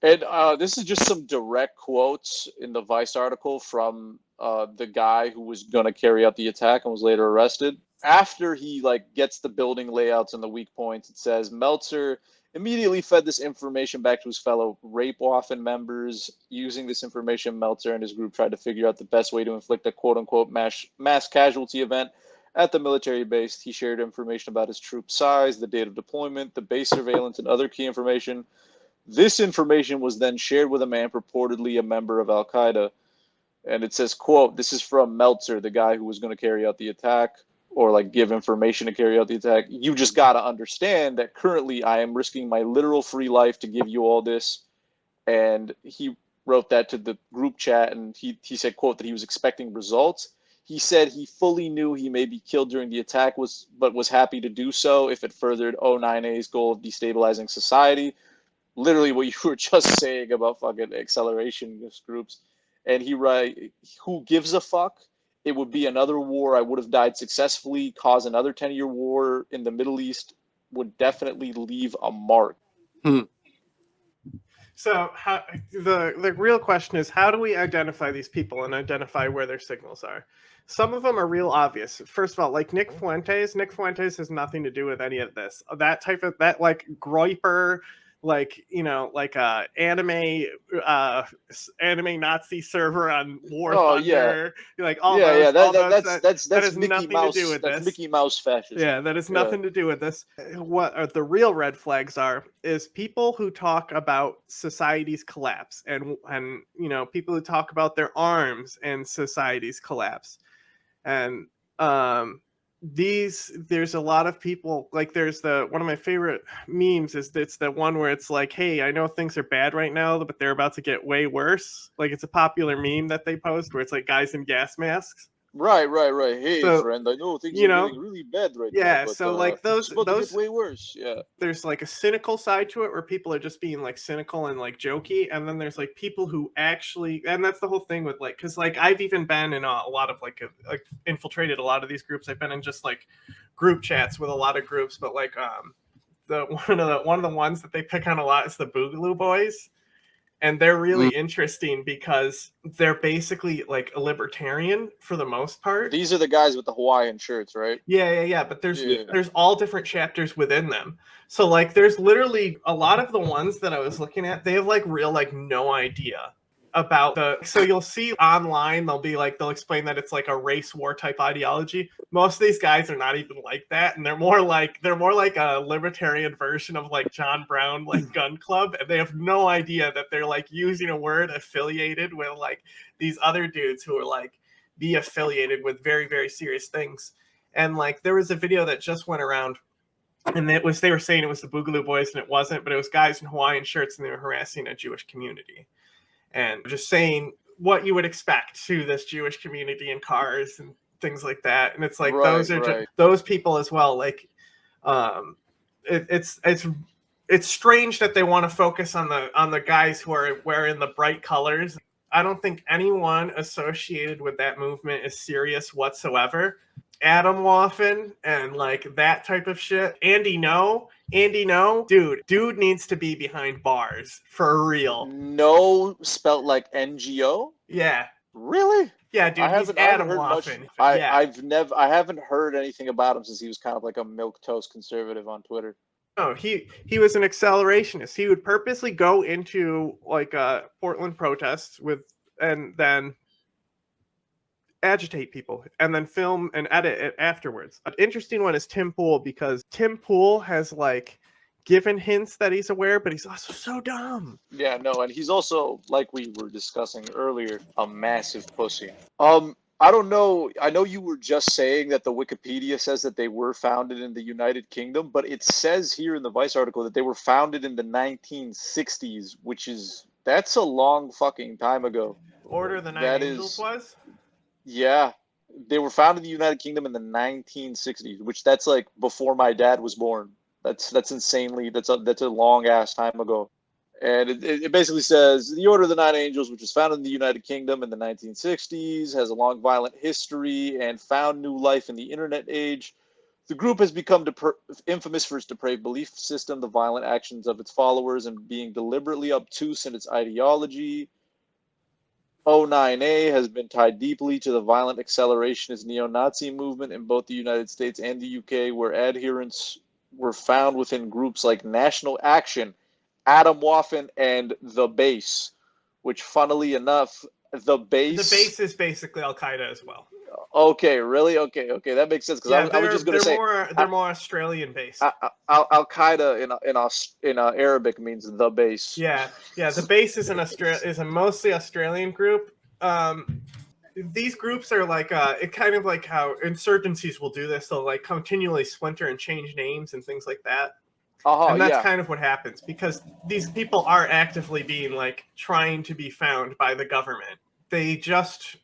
And this is just some direct quotes in the Vice article from the guy who was going to carry out the attack and was later arrested. After he gets the building layouts and the weak points, it says Meltzer immediately fed this information back to his fellow Rapewaffen members. Using this information, Meltzer and his group tried to figure out the best way to inflict a quote-unquote mass casualty event at the military base. He shared information about his troop size, the date of deployment, the base surveillance, and other key information. This information was then shared with a man purportedly a member of Al-Qaeda. And it says, quote, this is from Meltzer, the guy who was going to carry out the attack, or give information to carry out the attack. You just got to understand that currently I am risking my literal free life to give you all this. And he wrote that to the group chat, and he said, quote, that he was expecting results. He said he fully knew he may be killed during the attack, but was happy to do so if it furthered 09A's goal of destabilizing society. Literally what you were just saying about fucking accelerationist groups. And he write, who gives a fuck? It would be another war. I would have died successfully, cause another 10-year war in the Middle East, would definitely leave a mark. So the real question is, how do we identify these people and identify where their signals are? Some of them are real obvious. First of all, like Nick Fuentes has nothing to do with any of this. That type of, that Groiper, anime Nazi server on War Thunder, that's has Mickey nothing Mouse. To do with that's this. Mickey Mouse fascism. Yeah, that has nothing to do with this. What the real red flags is people who talk about society's collapse, and people who talk about their arms and society's collapse, and there's a lot of people, there's one of my favorite memes is it's the one where it's like, hey, I know things are bad right now, but they're about to get way worse. It's a popular meme that they post where it's guys in gas masks. Right. Hey, friend, I know things are getting really bad right now. Yeah, so those get way worse. Yeah. There's a cynical side to it where people are just being cynical and jokey, and then there's people who actually, and that's the whole thing with because I've even been in a lot of infiltrated a lot of these groups. I've been in just group chats with a lot of groups, but one of the ones that they pick on a lot is the Boogaloo Boys. And they're really interesting because they're basically a libertarian for the most part. These are the guys with the Hawaiian shirts, right? Yeah. But there's all different chapters within them. So there's literally a lot of the ones that I was looking at, they have real no idea about so you'll see online, they'll be they'll explain that it's a race war type ideology. Most of these guys are not even like that, and they're more like a libertarian version of John Brown gun club, and they have no idea that they're using a word affiliated with these other dudes who are be affiliated with very, very serious things. And there was a video that just went around, and they were saying it was the Boogaloo Boys, and it wasn't, but it was guys in Hawaiian shirts, and they were harassing a Jewish community. And just saying what you would expect to this Jewish community in cars and things like that. And it's those are just, those people as well. It's strange that they want to focus on the guys who are wearing the bright colors. I don't think anyone associated with that movement is serious whatsoever. Atomwaffen and that type of shit. Andy No, dude needs to be behind bars for real. No, spelt like NGO. Yeah. Really? Yeah, dude. He's Atomwaffen. I haven't heard anything about him since he was kind of like a milquetoast conservative on Twitter. No, he was an accelerationist. He would purposely go into Portland protests and then agitate people and then film and edit it afterwards. An interesting one is Tim Pool, because Tim Pool has like given hints that he's aware, but he's also so dumb. Yeah, no, and he's also, like we were discussing earlier, a massive pussy. I don't know. I know you were just saying that the Wikipedia says that they were founded in the United Kingdom, but it says here in the Vice article that they were founded in the 1960s, that's a long fucking time ago. Order of the Nine That Angels is, was? yeah, they were founded in the United Kingdom in the 1960s, which that's like before my dad was born. That's insanely, that's a long ass time ago. And it basically says the Order of the Nine Angels, which was founded in the United Kingdom in the 1960s, has a long violent history and found new life in the internet age. The group has become infamous for its depraved belief system, the violent actions of its followers, and being deliberately obtuse in its ideology. O9A has been tied deeply to the violent accelerationist neo-Nazi movement in both the United States and the UK, where adherents were found within groups like National Action, Atomwaffen, and The Base, which, funnily enough, The Base... The Base is basically Al-Qaeda as well. Okay, really? Okay, that makes sense, because Yeah, I was just going to say... they're more Australian-based. Al-Qaeda in Arabic means The Base. Yeah, The Base is is a mostly Australian group. These groups are like it kind of like how insurgencies will do this. They'll like continually splinter and change names and things like that. And that's kind of what happens, because these people are actively being like trying to be found by the government. They just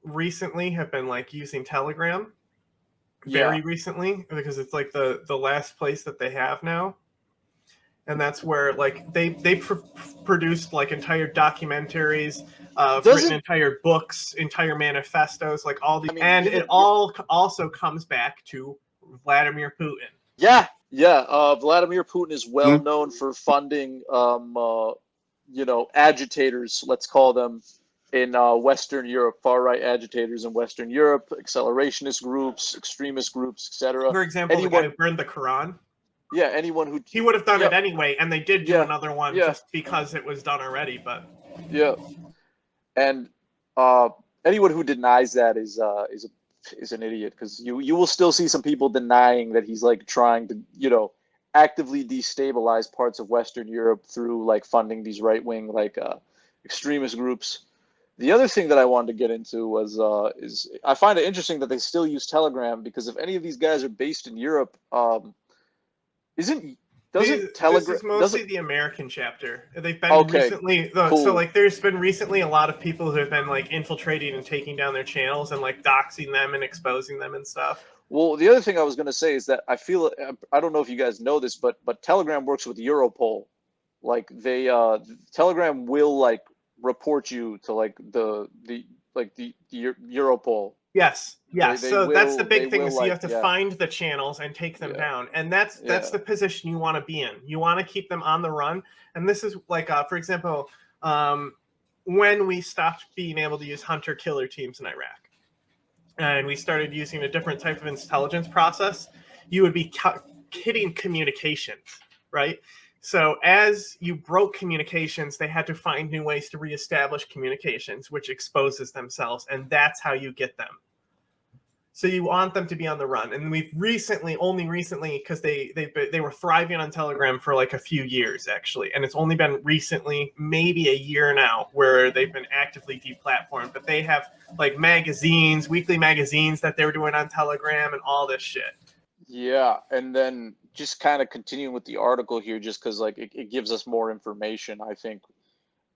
recently have been like using Telegram very recently, because it's like the last place that they have now. And that's where like they produced like entire documentaries, written entire books, entire manifestos, like all the, and it all also comes back to Vladimir Putin. Vladimir Putin is well known for funding, agitators, let's call them, in Western Europe, far-right agitators in Western Europe, accelerationist groups, extremist groups, etc. For example, the guy who burned the Quran. Yeah, anyone who... He would have done it anyway, and they did do another one just because it was done already, but... Yeah. And anyone who denies that is an idiot, because you will still see some people denying that he's like trying to, actively destabilize parts of Western Europe through like funding these right-wing like extremist groups. The other thing that I wanted to get into was is I find it interesting that they still use Telegram, because if any of these guys are based in Europe, This is mostly the American chapter. They've been recently, cool. So like there's been recently a lot of people who have been like infiltrating and taking down their channels and like doxing them and exposing them and stuff. Well, the other thing I was going to say is that I feel, I don't know if you guys know this, but Telegram works with Europol. Like they Telegram will like report you to like the Europol. Yes. So that's the big thing, is you have to find the channels and take them down. And that's the position you want to be in. You want to keep them on the run. And this is like, for example, when we stopped being able to use hunter-killer teams in Iraq, and we started using a different type of intelligence process, you would be hitting communications, right? So as you broke communications, they had to find new ways to reestablish communications, which exposes themselves, and that's how you get them. So you want them to be on the run. And we've only recently, because they were thriving on Telegram for like a few years, actually. And it's only been recently, maybe a year now, where they've been actively deplatformed. But they have like magazines, weekly magazines that they were doing on Telegram and all this shit. Yeah, and then just kind of continuing with the article here, just because like it gives us more information, I think.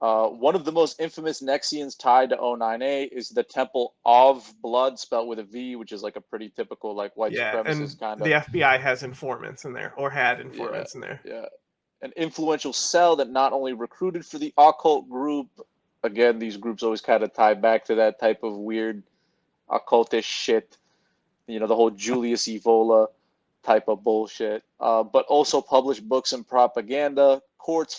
One of the most infamous Nexians tied to O9A is the Temple of Blood, spelled with a V, which is like a pretty typical like white supremacist kind of. The FBI has informants in there, or had informants in there. Yeah, an influential cell that not only recruited for the occult group. Again, these groups always kind of tie back to that type of weird occultish shit. The whole Julius Evola type of bullshit. But also published books and propaganda. Court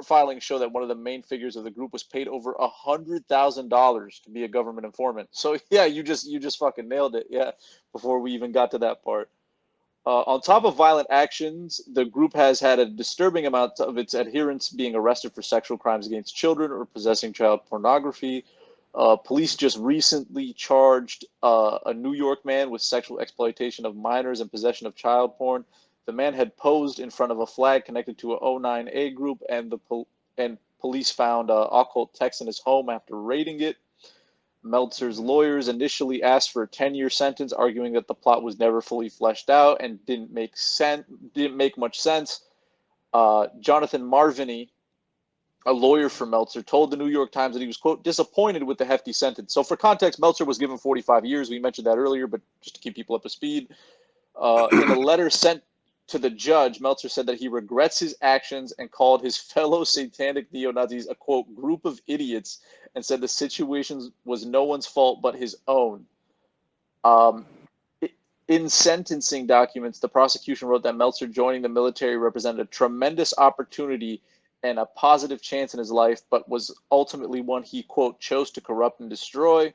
filings show that one of the main figures of the group was paid over $100,000 to be a government informant. So yeah, you just fucking nailed it. Yeah, before we even got to that part. On top of violent actions, the group has had a disturbing amount of its adherents being arrested for sexual crimes against children or possessing child pornography. Police just recently charged a New York man with sexual exploitation of minors and possession of child porn. The man had posed in front of a flag connected to a 09A group, and police found occult texts in his home after raiding it. Meltzer's lawyers initially asked for a 10-year sentence, arguing that the plot was never fully fleshed out and didn't make much sense. Jonathan Marvini, a lawyer for Meltzer, told the New York Times that he was, quote, disappointed with the hefty sentence. So for context, Meltzer was given 45 years. We mentioned that earlier, but just to keep people up to speed. In a letter sent to the judge, Meltzer said that he regrets his actions and called his fellow satanic neo-Nazis a, quote, group of idiots, and said the situation was no one's fault but his own. In sentencing documents, the prosecution wrote that Meltzer joining the military represented a tremendous opportunity and a positive chance in his life, but was ultimately one he, quote, chose to corrupt and destroy.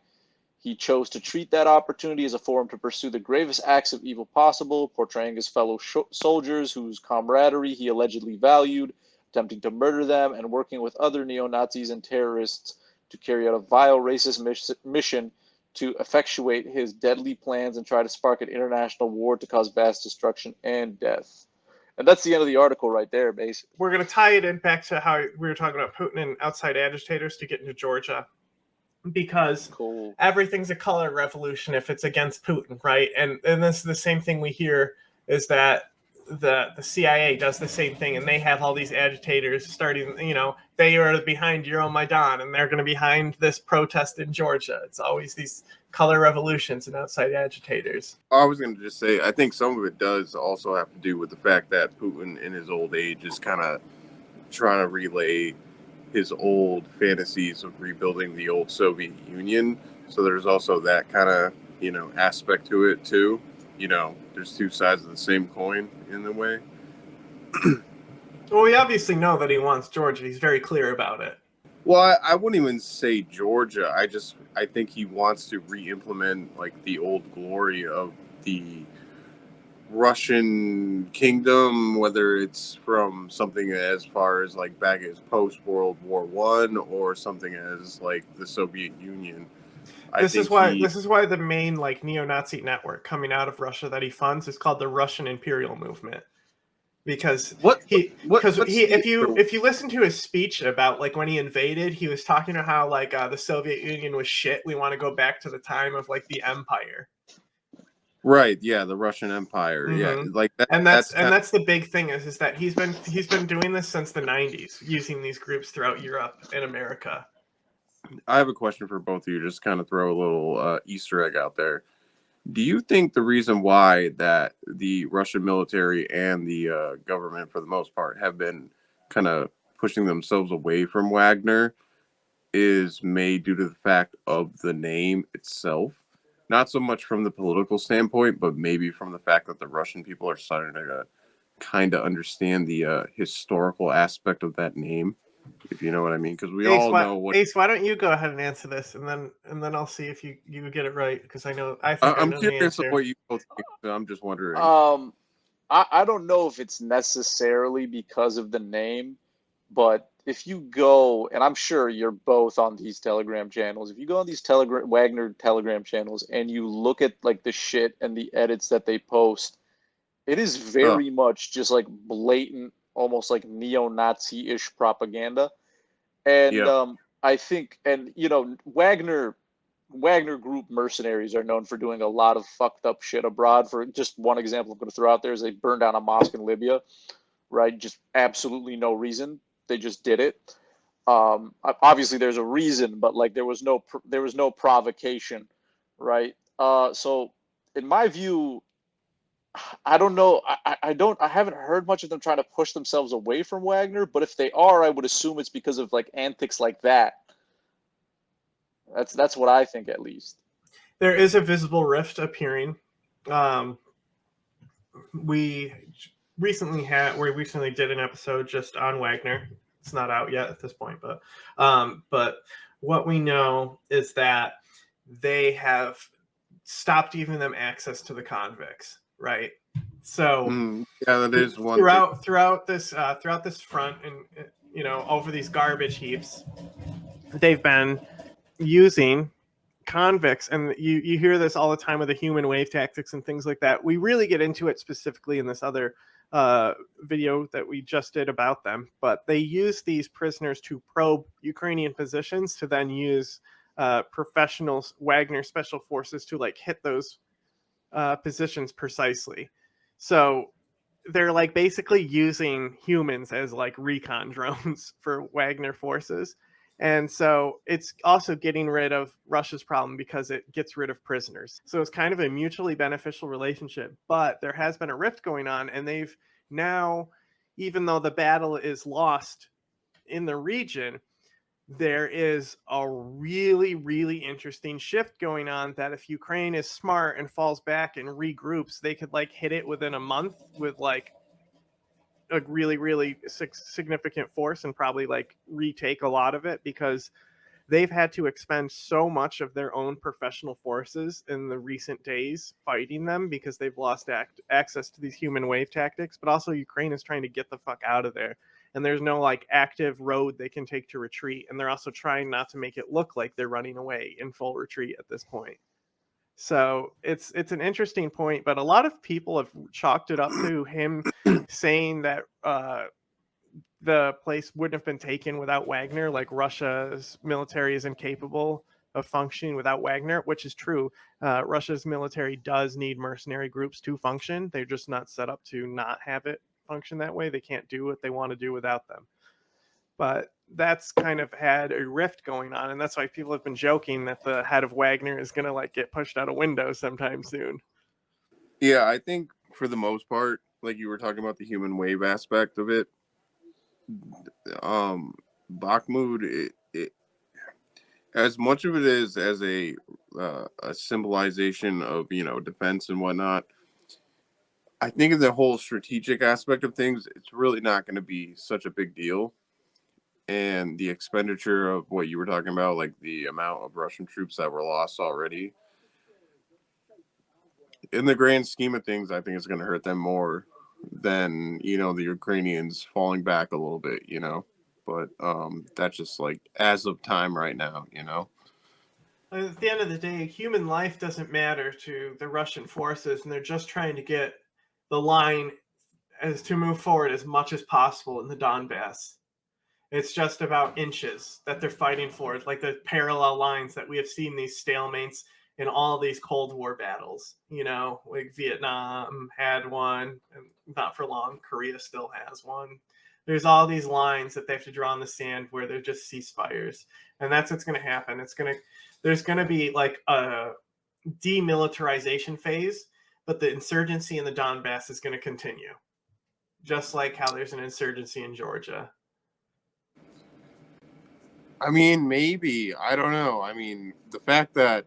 He chose to treat that opportunity as a forum to pursue the gravest acts of evil possible, portraying his fellow soldiers whose camaraderie he allegedly valued, attempting to murder them, and working with other neo-Nazis and terrorists to carry out a vile racist mission to effectuate his deadly plans and try to spark an international war to cause vast destruction and death. And that's the end of the article right there, basically. We're going to tie it in back to how we were talking about Putin and outside agitators to get into Georgia, because everything's a color revolution if it's against Putin, right? And this is the same thing we hear, is that the CIA does the same thing, and they have all these agitators starting, they are behind Euromaidan, and they're going to be behind this protest in Georgia. It's always these color revolutions and outside agitators. I was going to just say, I think some of it does also have to do with the fact that Putin in his old age is kind of trying to relay his old fantasies of rebuilding the old Soviet Union. So there's also that kind of, aspect to it too. There's two sides of the same coin in a way. Well, we obviously know that he wants Georgia. He's very clear about it. Well, I wouldn't even say Georgia. I think he wants to re-implement like the old glory of the Russian kingdom, whether it's from something as far as like back as post World War I or something as like the Soviet Union. This is why the main like neo-Nazi network coming out of Russia that he funds is called the Russian Imperial Movement. Because if you listen to his speech about like when he invaded, he was talking about how like the Soviet Union was shit. We want to go back to the time of like the empire. Right. Yeah, the Russian Empire. Mm-hmm. Yeah, like that. And that's the big thing is that he's been doing this since the 90s, using these groups throughout Europe and America. I have a question for both of you. Just kind of throw a little Easter egg out there. Do you think the reason why that the Russian military and the government, for the most part, have been kind of pushing themselves away from Wagner is made due to the fact of the name itself? Not so much from the political standpoint, but maybe from the fact that the Russian people are starting to kind of understand the historical aspect of that name, if you know what I mean. Because we all know what. Ace, why don't you go ahead and answer this, and then I'll see if you get it right, because I think I'm know curious the of answer. what you both think. So I'm just wondering. I don't know if it's necessarily because of the name, but if you go, and I'm sure you're both on these Telegram channels, if you go on these Wagner Telegram channels and you look at like the shit and the edits that they post, it is very much just like blatant, almost like neo-Nazi-ish propaganda. And I think, and Wagner Group mercenaries are known for doing a lot of fucked up shit abroad. For just one example I'm going to throw out there is they burned down a mosque in Libya, right? Just absolutely no reason. They just did it. Obviously there's a reason, but like there was no provocation, right? So in my view, I don't know. I haven't heard much of them trying to push themselves away from Wagner, but if they are, I would assume it's because of like antics like that. That's what I think, at least. There is a visible rift appearing. We recently did an episode just on Wagner. It's not out yet at this point, but what we know is that they have stopped giving them access to the convicts, right? So that is one throughout this front, and over these garbage heaps, they've been using convicts, and you hear this all the time with the human wave tactics and things like that. We really get into it specifically in this other video that we just did about them, but they use these prisoners to probe Ukrainian positions to then use professional Wagner special forces to like hit those positions precisely. So they're like basically using humans as like recon drones for Wagner forces. And so it's also getting rid of Russia's problem because it gets rid of prisoners. So it's kind of a mutually beneficial relationship. But there has been a rift going on, and they've now, even though the battle is lost in the region, there is a really, really interesting shift going on that if Ukraine is smart and falls back and regroups, they could like hit it within a month with like a really, really significant force and probably like retake a lot of it, because they've had to expend so much of their own professional forces in the recent days fighting them because they've lost access to these human wave tactics. But also Ukraine is trying to get the fuck out of there, and there's no like active road they can take to retreat, and they're also trying not to make it look like they're running away in full retreat at this point. So it's an interesting point, but a lot of people have chalked it up to him saying that the place wouldn't have been taken without Wagner. Like Russia's military is incapable of functioning without Wagner, which is true. Russia's military does need mercenary groups to function. They're just not set up to not have it function that way. They can't do what they want to do without them. But that's kind of had a rift going on, and that's why people have been joking that the head of Wagner is going to like get pushed out a window sometime soon. Yeah, I think for the most part, like you were talking about the human wave aspect of it, Bakhmut, it as much of it is as a symbolization of defense and whatnot. I think in the whole strategic aspect of things, it's really not going to be such a big deal. And the expenditure of what you were talking about, like the amount of Russian troops that were lost already, in the grand scheme of things, I think it's going to hurt them more than the Ukrainians falling back a little bit. But that's just like as of time right now. At the end of the day, human life doesn't matter to the Russian forces, and they're just trying to get the line as to move forward as much as possible in the Donbass. It's just about inches that they're fighting for. It's like the parallel lines that we have seen these stalemates in all these Cold War battles. Like Vietnam had one, and not for long, Korea still has one. There's all these lines that they have to draw in the sand where they're just ceasefires, and that's what's going to happen. There's going to be like a demilitarization phase, but the insurgency in the Donbass is going to continue, just like how there's an insurgency in Georgia. I mean, maybe. I don't know. I mean, the fact that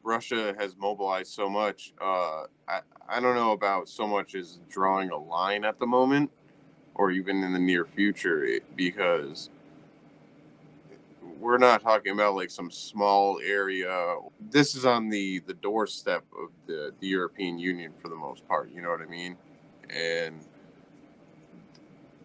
Russia has mobilized so much, I don't know about so much as drawing a line at the moment or even in the near future, because we're not talking about like some small area. This is on the doorstep of the European Union for the most part. You know what I mean? And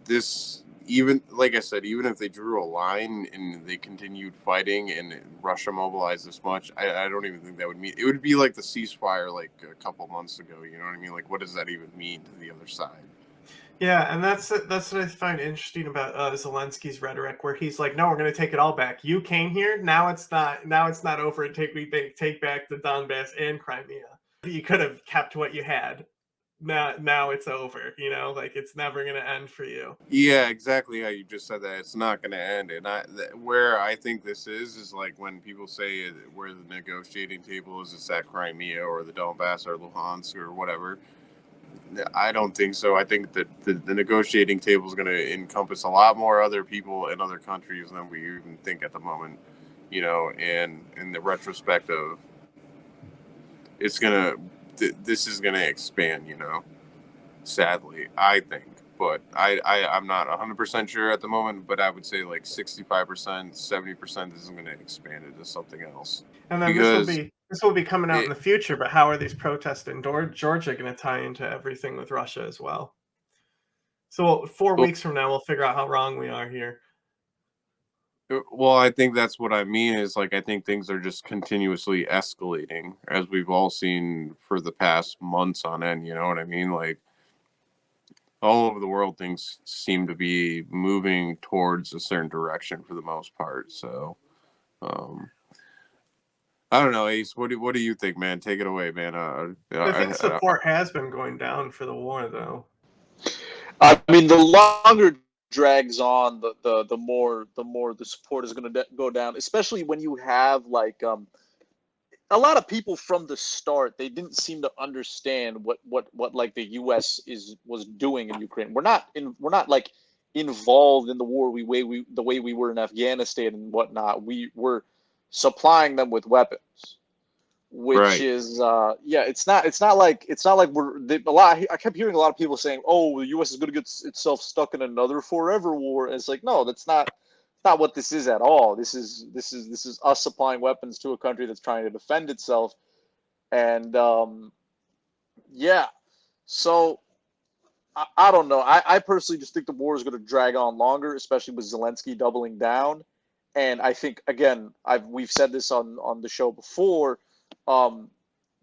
this, even like I said, even if they drew a line and they continued fighting and Russia mobilized this much, I don't even think that would mean it would be like the ceasefire like a couple months ago. You know what I mean? Like, what does that even mean to the other side? Yeah, and that's what I find interesting about Zelensky's rhetoric, where he's like, "No, we're going to take it all back. You came here, now it's not. Now it's not over. Take back the Donbass and Crimea. You could have kept what you had. Now it's over. Like it's never going to end for you." Yeah, exactly how you just said that. It's not going to end. And where I think this is like when people say where the negotiating table is, it's at Crimea or the Donbass or Luhansk or whatever. I don't think so. I think that the negotiating table is going to encompass a lot more other people in other countries than we even think at the moment. And in the retrospect of, it's gonna, this is gonna expand. Sadly, I think. But I'm not 100% sure at the moment. But I would say like 65%, 70% isn't going to expand into something else. And then Because this will be coming out in it, the future. But how are these protests in Georgia going to tie into everything with Russia as well? So 4 weeks from now, we'll figure out how wrong we are here. Well, I think that's what I mean is like I think things are just continuously escalating as we've all seen for the past months on end, you know what I mean? Like all over the world things seem to be moving towards a certain direction for the most part. So, um I don't know, Ace, what do you think, man? Take it away, man. I think support has been going down for the war, though. I mean, the longer it drags on, the more the support is going to go down. Especially when you have like a lot of people from the start, they didn't seem to understand what like the U.S. was doing in Ukraine. We're not like involved in the war the way we were in Afghanistan and whatnot. We were supplying them with weapons, which right. is yeah, it's not like a lot. I kept hearing a lot of people saying, "Oh, the U.S. is going to get itself stuck in another forever war." And it's like, no, that's not what this is at all. This is us supplying weapons to a country that's trying to defend itself, and yeah. So I don't know. I personally just think the war is going to drag on longer, especially with Zelensky doubling down. And I think again, we've said this on the show before. Um,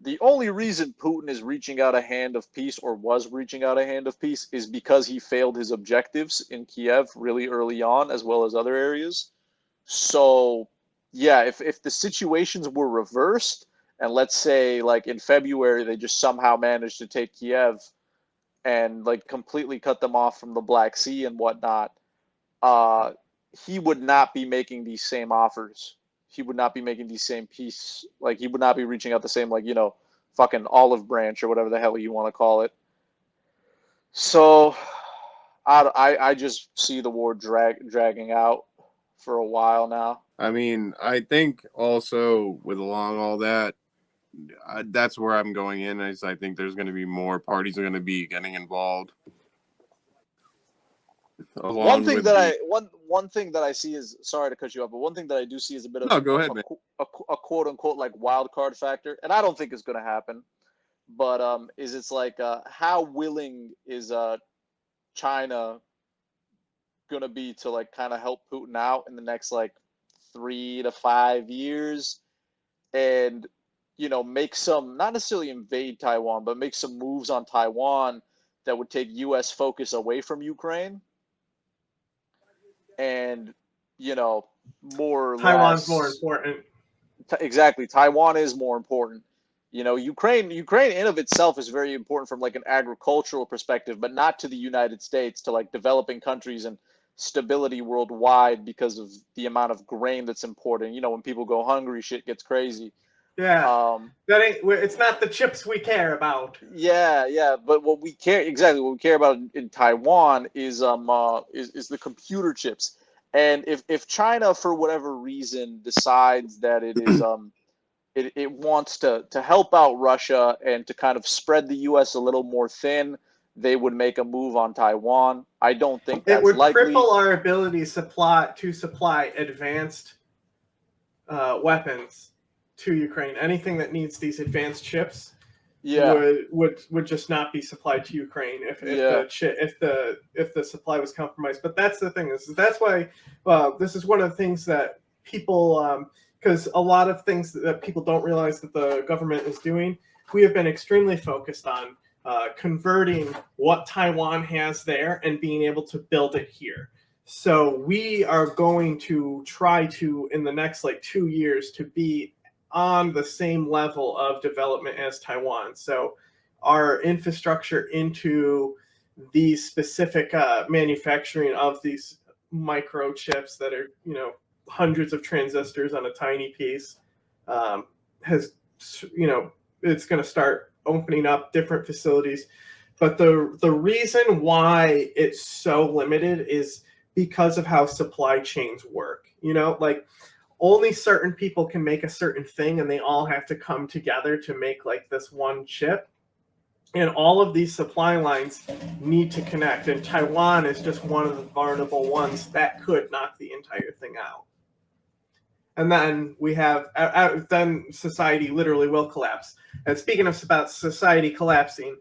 the only reason Putin is reaching out a hand of peace or was reaching out a hand of peace is because he failed his objectives in Kiev really early on, as well as other areas. So, yeah, if the situations were reversed, and let's say like in February they just somehow managed to take Kiev and like completely cut them off from the Black Sea and whatnot, uh, he would not be making these same offers. He would not be making these same peace. Like he would not be reaching out the same like fucking olive branch or whatever the hell you want to call it. So I just see the war dragging out for a while now. I mean, I think also with along all that, that's where I'm going in. Is I think there's going to be more parties are going to be getting involved, One along thing with that the. one thing that I see is, sorry to cut you off, but one thing that I do see is a bit of No, go ahead, man. a quote unquote like wild card factor, and I don't think it's going to happen. But it's like how willing is China going to be to like kind of help Putin out in the next like 3 to 5 years, and make some, not necessarily invade Taiwan, but make some moves on Taiwan that would take U.S. focus away from Ukraine, and more or Taiwan's more less. important. Exactly, Taiwan is more important. Ukraine in of itself is very important from like an agricultural perspective, but not to the United States, to like developing countries and stability worldwide, because of the amount of grain that's imported. When people go hungry, shit gets crazy. Yeah, Um, that ain't. It's not the chips we care about. yeah, but what we care about in Taiwan is the computer chips. And if China for whatever reason decides that it wants to help out Russia and to kind of spread the US a little more thin, they would make a move on Taiwan. I don't think It that's would likely. cripple our ability to supply advanced weapons to Ukraine. Anything that needs these advanced chips Yeah, would just not be supplied to Ukraine if yeah, the supply was compromised. But that's the thing. That's why this is one of the things that people, because a lot of things that people don't realize that the government is doing, we have been extremely focused on converting what Taiwan has there and being able to build it here. So we are going to try to, in the next like 2 years, to be on the same level of development as Taiwan. So our infrastructure into these specific manufacturing of these microchips that are, hundreds of transistors on a tiny piece, has, it's going to start opening up different facilities. But the reason why it's so limited is because of how supply chains work. Like only certain people can make a certain thing, and they all have to come together to make like this one chip. And all of these supply lines need to connect. And Taiwan is just one of the vulnerable ones that could knock the entire thing out. And then we have, then society literally will collapse. And speaking of about society collapsing,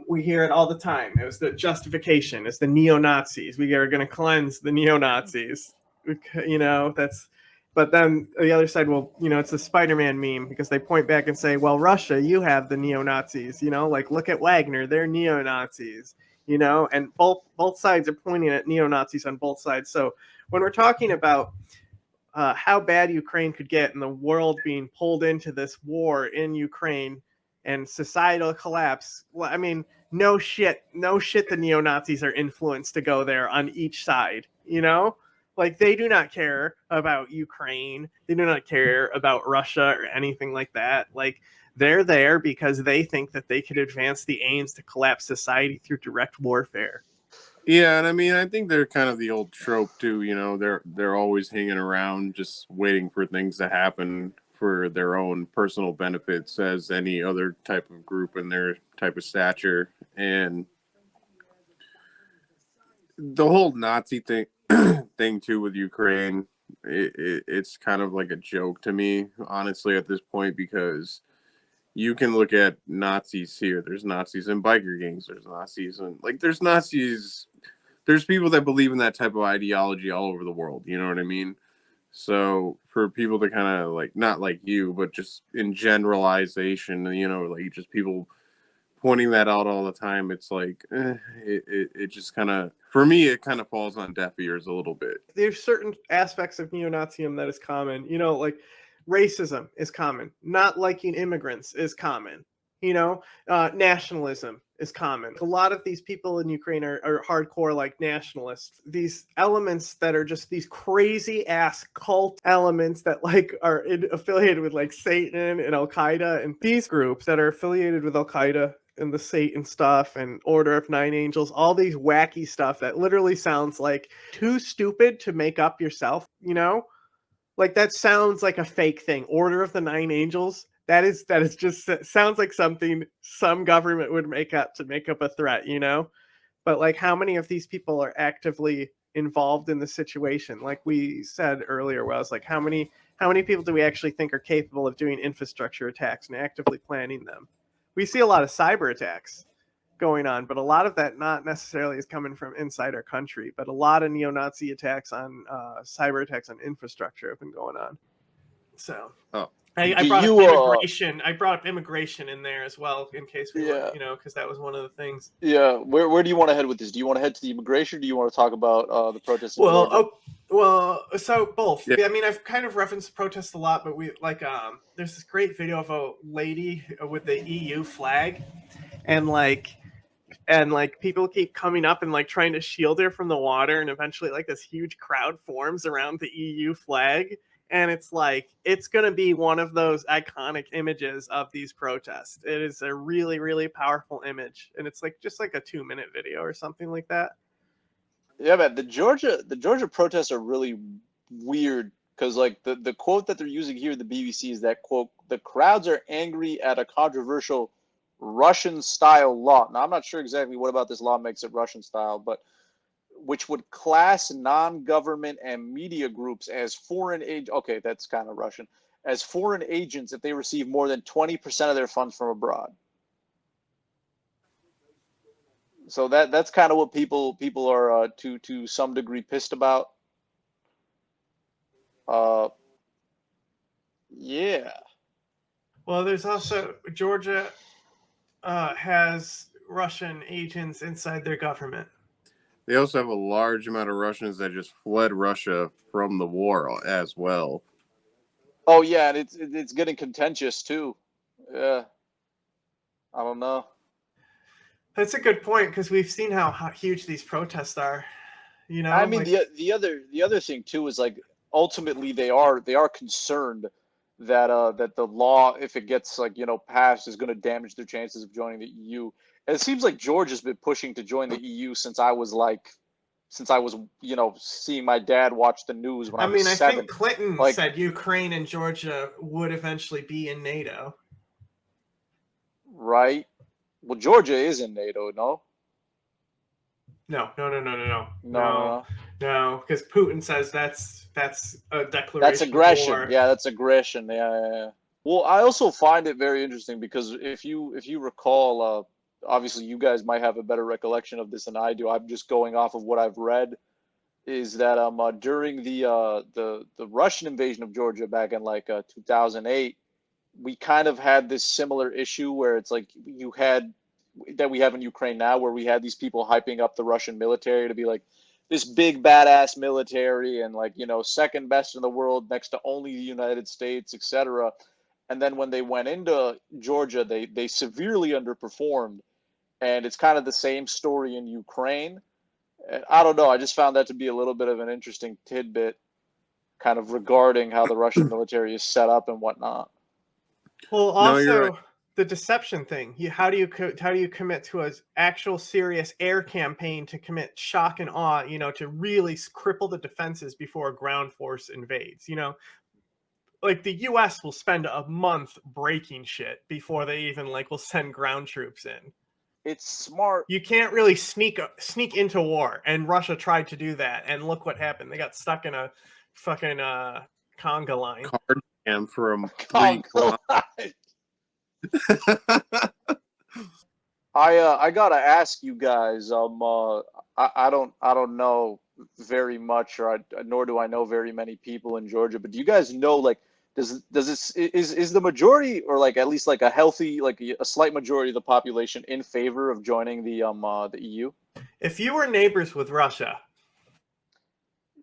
we hear it all the time. It was the justification. It's the neo-Nazis. We are going to cleanse the neo-Nazis. You know, that's. But then the other side will, you know, it's a Spider-Man meme because they point back and say, well, Russia, you have the neo-Nazis, you know, like look at Wagner, they're neo-Nazis, you know, and both sides are pointing at neo-Nazis on both sides. So when we're talking about how bad Ukraine could get and the world being pulled into this war in Ukraine and societal collapse, well, I mean, no shit, the neo-Nazis are influenced to go there on each side, you know? Like, they do not care about Ukraine. They do not care about Russia or anything like that. Like, they're there because they think that they could advance the aims to collapse society through direct warfare. Yeah, and I mean, I think they're kind of the old trope too. You know, they're always hanging around, just waiting for things to happen for their own personal benefits, as any other type of group in their type of stature. And the whole Nazi thing too with Ukraine, it's kind of like a joke to me, honestly, at this point, because you can look at Nazis here. There's Nazis in biker gangs. There's Nazis and there's Nazis. There's people that believe in that type of ideology all over the world. You know what I mean? So for people to kind of not like you, but just in generalization, you know, like just people pointing that out all the time, it's like it just kind of, for me, it kind of falls on deaf ears a little bit. There's certain aspects of neo-Nazism that is common. You know, like racism is common. Not liking immigrants is common. You know, nationalism is common. A lot of these people in Ukraine are hardcore like nationalists. These elements that are just these crazy ass cult elements that are affiliated with like Satan and Al Qaeda, and these groups that are affiliated with Al Qaeda and the Satan stuff and Order of Nine Angels, all these wacky stuff that literally sounds like too stupid to make up yourself, you know? Like that sounds like a fake thing. Order of the Nine Angels. That is just sounds like something some government would make up to make up a threat, you know? But like how many of these people are actively involved in the situation? Like we said earlier, where I was like, how many people do we actually think are capable of doing infrastructure attacks and actively planning them? We see a lot of cyber attacks going on, but a lot of that not necessarily is coming from inside our country, but a lot of neo-Nazi attacks on cyber attacks on infrastructure have been going on. So Oh, I Do brought up you immigration. I brought up immigration in there as well, in case we yeah were, you know, because that was one of the things. yeah where do you want to head with this? Do you want to head to the immigration, or do you want to talk about the protests in Well, Georgia? so both. yeah. I mean, I've kind of referenced the protests a lot, but we there's this great video of a lady with the EU flag, and people keep coming up and like trying to shield her from the water, and eventually like this huge crowd forms around the EU flag, and it's like it's going to be one of those iconic images of these protests. It is a really, really powerful image, and it's like just like a 2-minute video or something like that. Yeah, man, the Georgia protests are really weird because like the quote that they're using here in the BBC is that quote, the crowds are angry at a controversial Russian style law. Now I'm not sure exactly what about this law makes it Russian style, but which would class non-government and media groups as foreign agents. Okay, that's kind of Russian. As foreign agents if they receive more than 20% of their funds from abroad. So that's kind of what people are to some degree pissed about. Uh, yeah, Well, there's also Georgia has Russian agents inside their government. They also have a large amount of Russians that just fled Russia from the war as well. oh yeah, and it's getting contentious too. Yeah, I don't know. That's a good point because we've seen how huge these protests are. You I know, mean like the other thing too is like ultimately they are concerned that the law, if it gets passed, is going to damage their chances of joining the EU. And it seems like George has been pushing to join the EU since I was seeing my dad watch the news when I I was mean, I think 7. Clinton Like, said Ukraine and Georgia would eventually be in NATO. right? Well, Georgia is in NATO, no? No, No, no, no. no, because Putin says that's a That's declaration of aggression. war. Yeah, that's aggression. Yeah, yeah, yeah. Well, I also find it very interesting because if you recall, obviously you guys might have a better recollection of this than I do. I'm just going off of what I've read. is that during the Russian invasion of Georgia back in like 2008, we kind of had this similar issue where it's like you had that we have in Ukraine now, where we had these people hyping up the Russian military to be like this big badass military and like, you know, second best in the world next to only the United States, etc. And then when they went into Georgia, they severely underperformed, and it's kind of the same story in Ukraine. I don't know. I just found that to be a little bit of an interesting tidbit, kind of regarding how the Russian military is set up and whatnot. Well, No, you're right. also the deception thing. How do you commit to an actual serious air campaign to commit shock and awe? You know, to really cripple the defenses before a ground force invades. You know, like the U.S. will spend a month breaking shit before they even like will send ground troops in. It's smart. You can't really sneak into war, and Russia tried to do that, and look what happened. They got stuck in a fucking conga line. Card jam for a Come 3 on. kilometer. I gotta ask you guys. I don't know very much, nor do I know very many people in Georgia. But do you guys know, like, does this is the majority, or like at least like a healthy, like a slight majority of the population in favor of joining the EU? If you were neighbors with Russia,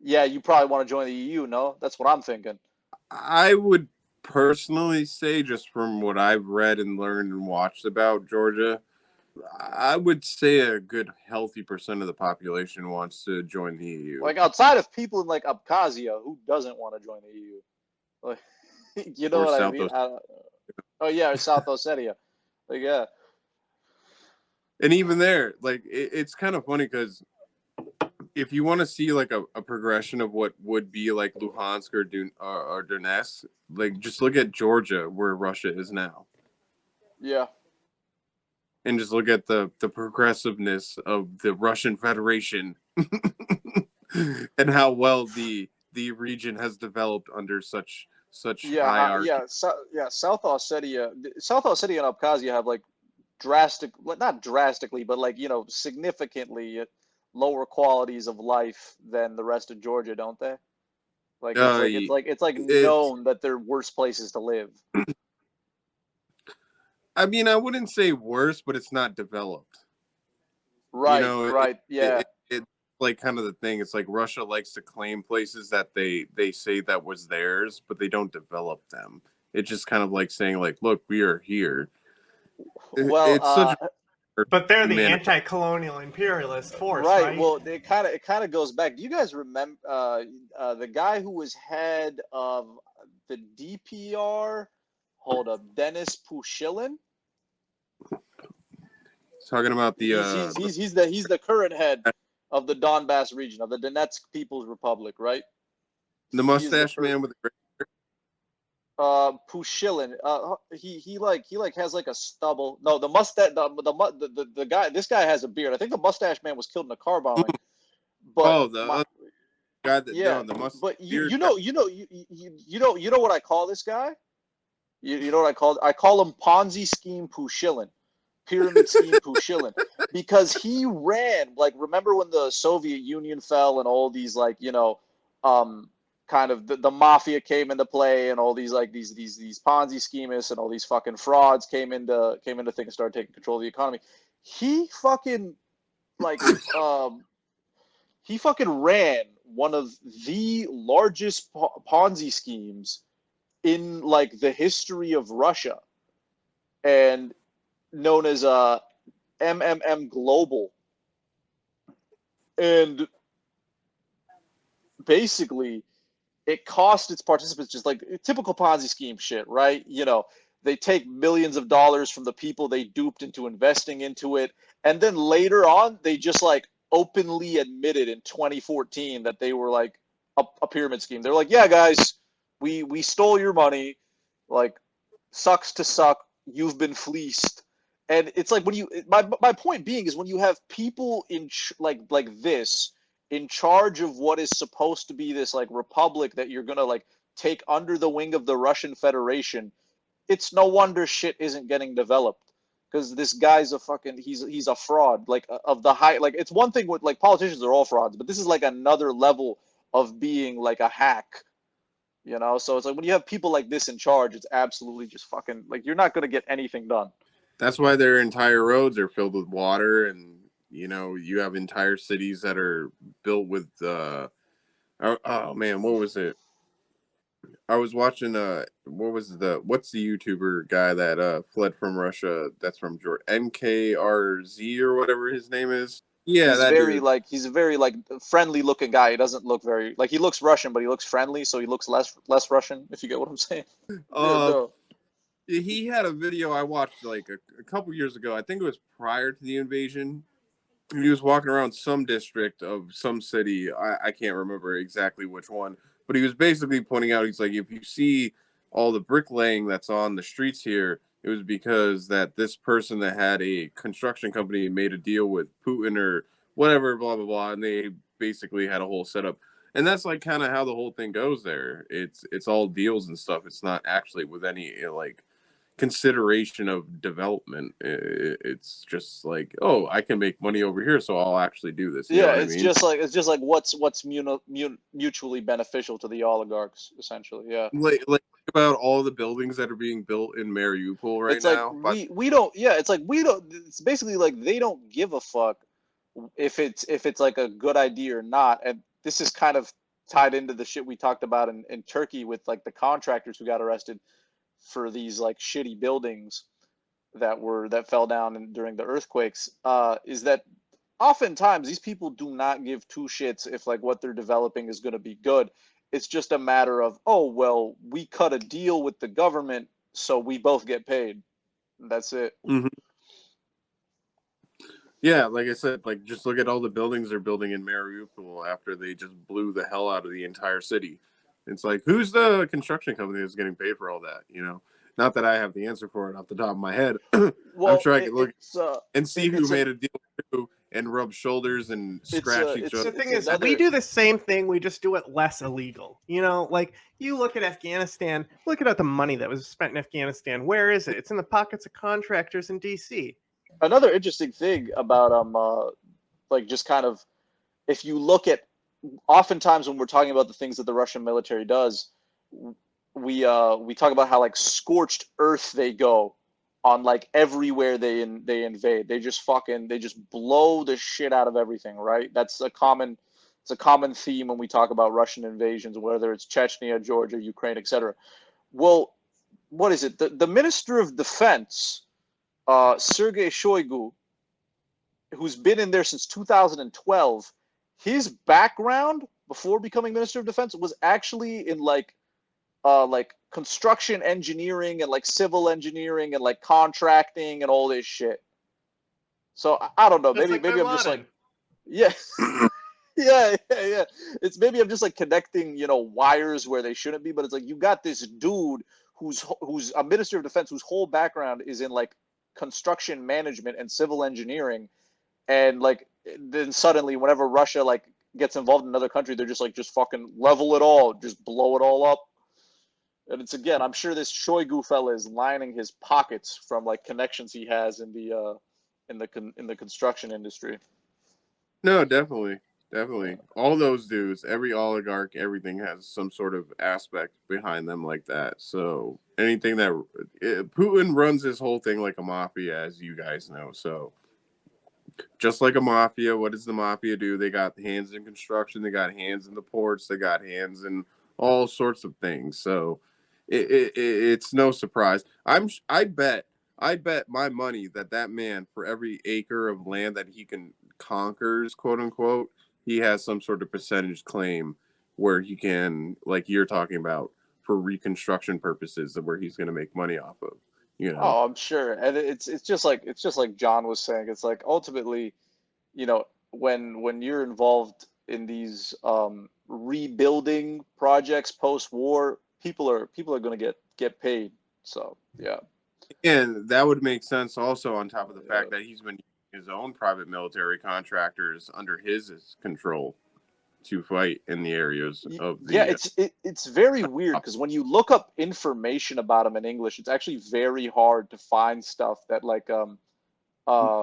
Yeah, you probably want to join the EU. No, that's what I'm thinking. I would personally say, just from what I've read and learned and watched about Georgia, I would say a good healthy percent of the population wants to join the EU. Like outside of people in like Abkhazia, who doesn't want to join the EU? Like, you know Or what I South mean? Ossetia. Oh yeah, South Ossetia. Like yeah. And even there, like it's kind of funny because if you want to see like a progression of what would be like Luhansk or Donetsk, like just look at Georgia where Russia is now, Yeah. and just look at the progressiveness of the Russian Federation and how well the region has developed under such hierarchy. South Ossetia, South Ossetia and Abkhazia have like not drastically, but like, you know, significantly lower qualities of life than the rest of Georgia, don't they? Like it's It's known that they're worse places to live. I mean, I wouldn't say worse, but it's not developed. You Right, know, right, yeah. it like kind of the thing. It's like Russia likes to claim places that they say that was theirs, but they don't develop them. It's just kind of like saying like, look, we are here. Well, It's such a but they're the manifest. anti-colonial imperialist force, right. right? Well, it kind of goes back. Do you guys remember the guy who was head of the DPR? Hold up, Denis Pushilin. Talking about He's the current head of the Donbass region of the Donetsk People's Republic, right? the He is the mustache man with the Pushilin. He has like a stubble. No, the mustache. The guy. This guy has a beard. I think the mustache man was killed in a car bombing. But the other guy that yeah. the mustache. But you know what I call this guy? You know what I call him Ponzi scheme Pushilin. Pyramid scheme Pushilin, because he ran, like, remember when the Soviet Union fell and all these, like, you know, kind of the mafia came into play, and all these like these Ponzi schemists and all these fucking frauds came into things and started taking control of the economy. He fucking like he fucking ran one of the largest Ponzi schemes in like the history of Russia, and known as MMM Global. And basically, it cost its participants just like typical Ponzi scheme shit, right? You know, they take millions of dollars from the people they duped into investing into it. And then later on, they just like openly admitted in 2014 that they were like a pyramid scheme. They're like, yeah, guys, we stole your money. Like, sucks to suck. You've been fleeced. And it's like when you my point being is when you have people in like this in charge of what is supposed to be this like republic that you're gonna like take under the wing of the Russian Federation, it's no wonder shit isn't getting developed. because this guy's a fucking he's a fraud. Like of the high, like it's one thing with like politicians are all frauds, but this is like another level of being like a hack. So it's like when you have people like this in charge, it's absolutely just fucking like you're not gonna get anything done. That's why their entire roads are filled with water, and you have entire cities that are built with oh man, what was it? I was watching what's the YouTuber guy that fled from Russia, that's from Georgia, MKRZ or whatever his name is. Yeah, He's that very dude. like he's a very like friendly looking guy. He doesn't look very like he looks Russian, but he looks friendly, so he looks less Russian. If you get what I'm saying. Yeah, Uh no. he had a video I watched like a couple years ago. I think it was prior to the invasion. He was walking around some district of some city. I can't remember exactly which one, but he was basically pointing out, he's like, if you see all the bricklaying that's on the streets here, it was because that this person that had a construction company made a deal with Putin or whatever, blah, blah, blah. And they basically had a whole setup. And that's like kind of how the whole thing goes there. It's all deals and stuff. It's not actually with any like consideration of development. It's just like, oh, I can make money over here, so I'll actually do this. You know Yeah, what I it's mean? just like what's mutually beneficial to the oligarchs, essentially. Yeah, Like about all the buildings that are being built in Mariupol right it's like now. But we don't. Yeah, it's like we don't. It's basically like they don't give a fuck if it's like a good idea or not. And this is kind of tied into the shit we talked about in Turkey with like the contractors who got arrested for these like shitty buildings that fell down during the earthquakes. Is that oftentimes these people do not give two shits if like what they're developing is going to be good. It's just a matter of, oh well, we cut a deal with the government, so we both get paid. That's it. mhm. Yeah, like I said, like just look at all the buildings they're building in Mariupol after they just blew the hell out of the entire city. It's like, who's the construction company that's getting paid for all that? Not that I have the answer for it off the top of my head. I'm Well, sure I could look and see who it's a made a deal with who and rub shoulders and it's scratch a each it's other. The thing it's is, we another. do the same thing. We just do it less illegal. Like you look at Afghanistan, look at the money that was spent in Afghanistan. Where is it? It's in the pockets of contractors in DC. Another interesting thing about like just kind of, if you look at, oftentimes when we're talking about the things that the Russian military does, we talk about how like scorched earth they go on like everywhere they invade. They just blow the shit out of everything, right? It's a common theme when we talk about Russian invasions, whether it's Chechnya, Georgia, Ukraine, etc. Well, what is it? The Minister of Defense, Sergei Shoigu, who's been in there since 2012, his background before becoming Minister of Defense was actually in like construction engineering and like civil engineering and like contracting and all this shit. So I don't know. Just Maybe like Bin maybe I'm just like, Laden. yeah. Yeah. Maybe I'm just like connecting, wires where they shouldn't be. But it's like you got this dude who's a Minister of Defense whose whole background is in like construction management and civil engineering, and like then suddenly whenever Russia like gets involved in another country, they're just fucking level it all, just blow it all up. And it's, again, I'm sure this Shoigu fella is lining his pockets from like connections he has in the construction industry. No, definitely. Definitely. All those dudes, every oligarch, everything has some sort of aspect behind them like that. So anything Putin runs his whole thing like a mafia, as you guys know. So just like a mafia, what does the mafia do? They got hands in construction, they got hands in the ports, they got hands in all sorts of things. So it's no surprise. I bet my money that man, for every acre of land that he can conquers, quote unquote, he has some sort of percentage claim where he can, like you're talking about, for reconstruction purposes, where he's going to make money off of. You know. Oh, I'm sure. And it's just like John was saying. It's like ultimately, when you're involved in these rebuilding projects post-war, people are going to get paid. So yeah. And that would make sense also on top of the Yeah. fact that he's been using his own private military contractors under his control. to fight in the areas of the. Yeah, it's very weird because when you look up information about him in English, it's actually very hard to find stuff that like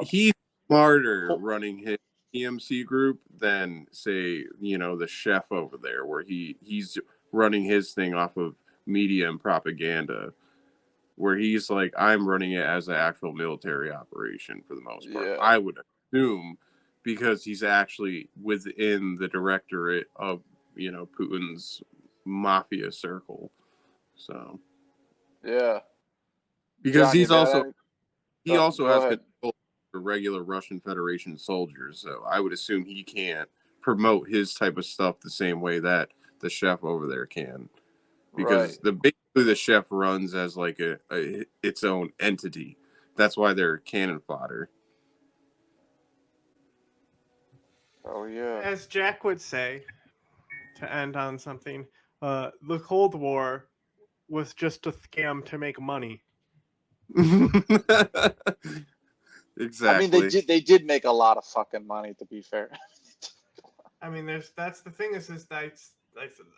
He's smarter running his EMC group than, say, the chef over there, where he's running his thing off of media and propaganda, where he's like, I'm running it as an actual military operation for the most part. Yeah. I would assume, because he's actually within the directorate of, Putin's mafia circle. So, Yeah. because John, you got he any? also Go has ahead. control over regular Russian Federation soldiers. So I would assume he can't promote his type of stuff the same way that the chef over there can, because Right. basically the chef runs as like a its own entity. That's why they're cannon fodder. Oh yeah. As Jack would say, to end on something, the Cold War was just a scam to make money. Exactly. I mean, they did make a lot of fucking money, to be fair. I mean, that's the thing is that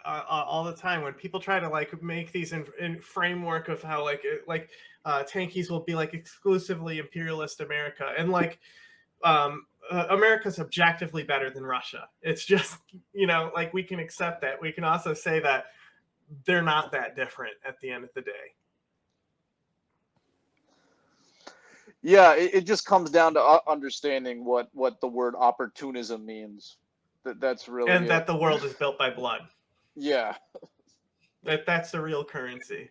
all the time when people try to like make these in framework of how tankies will be like exclusively imperialist America, and like America's objectively better than Russia. It's just, like, we can accept that. We can also say that they're not that different at the end of the day. Yeah, it just comes down to understanding what the word opportunism means. That's really And it. that the world is built by blood. Yeah. That's the real currency.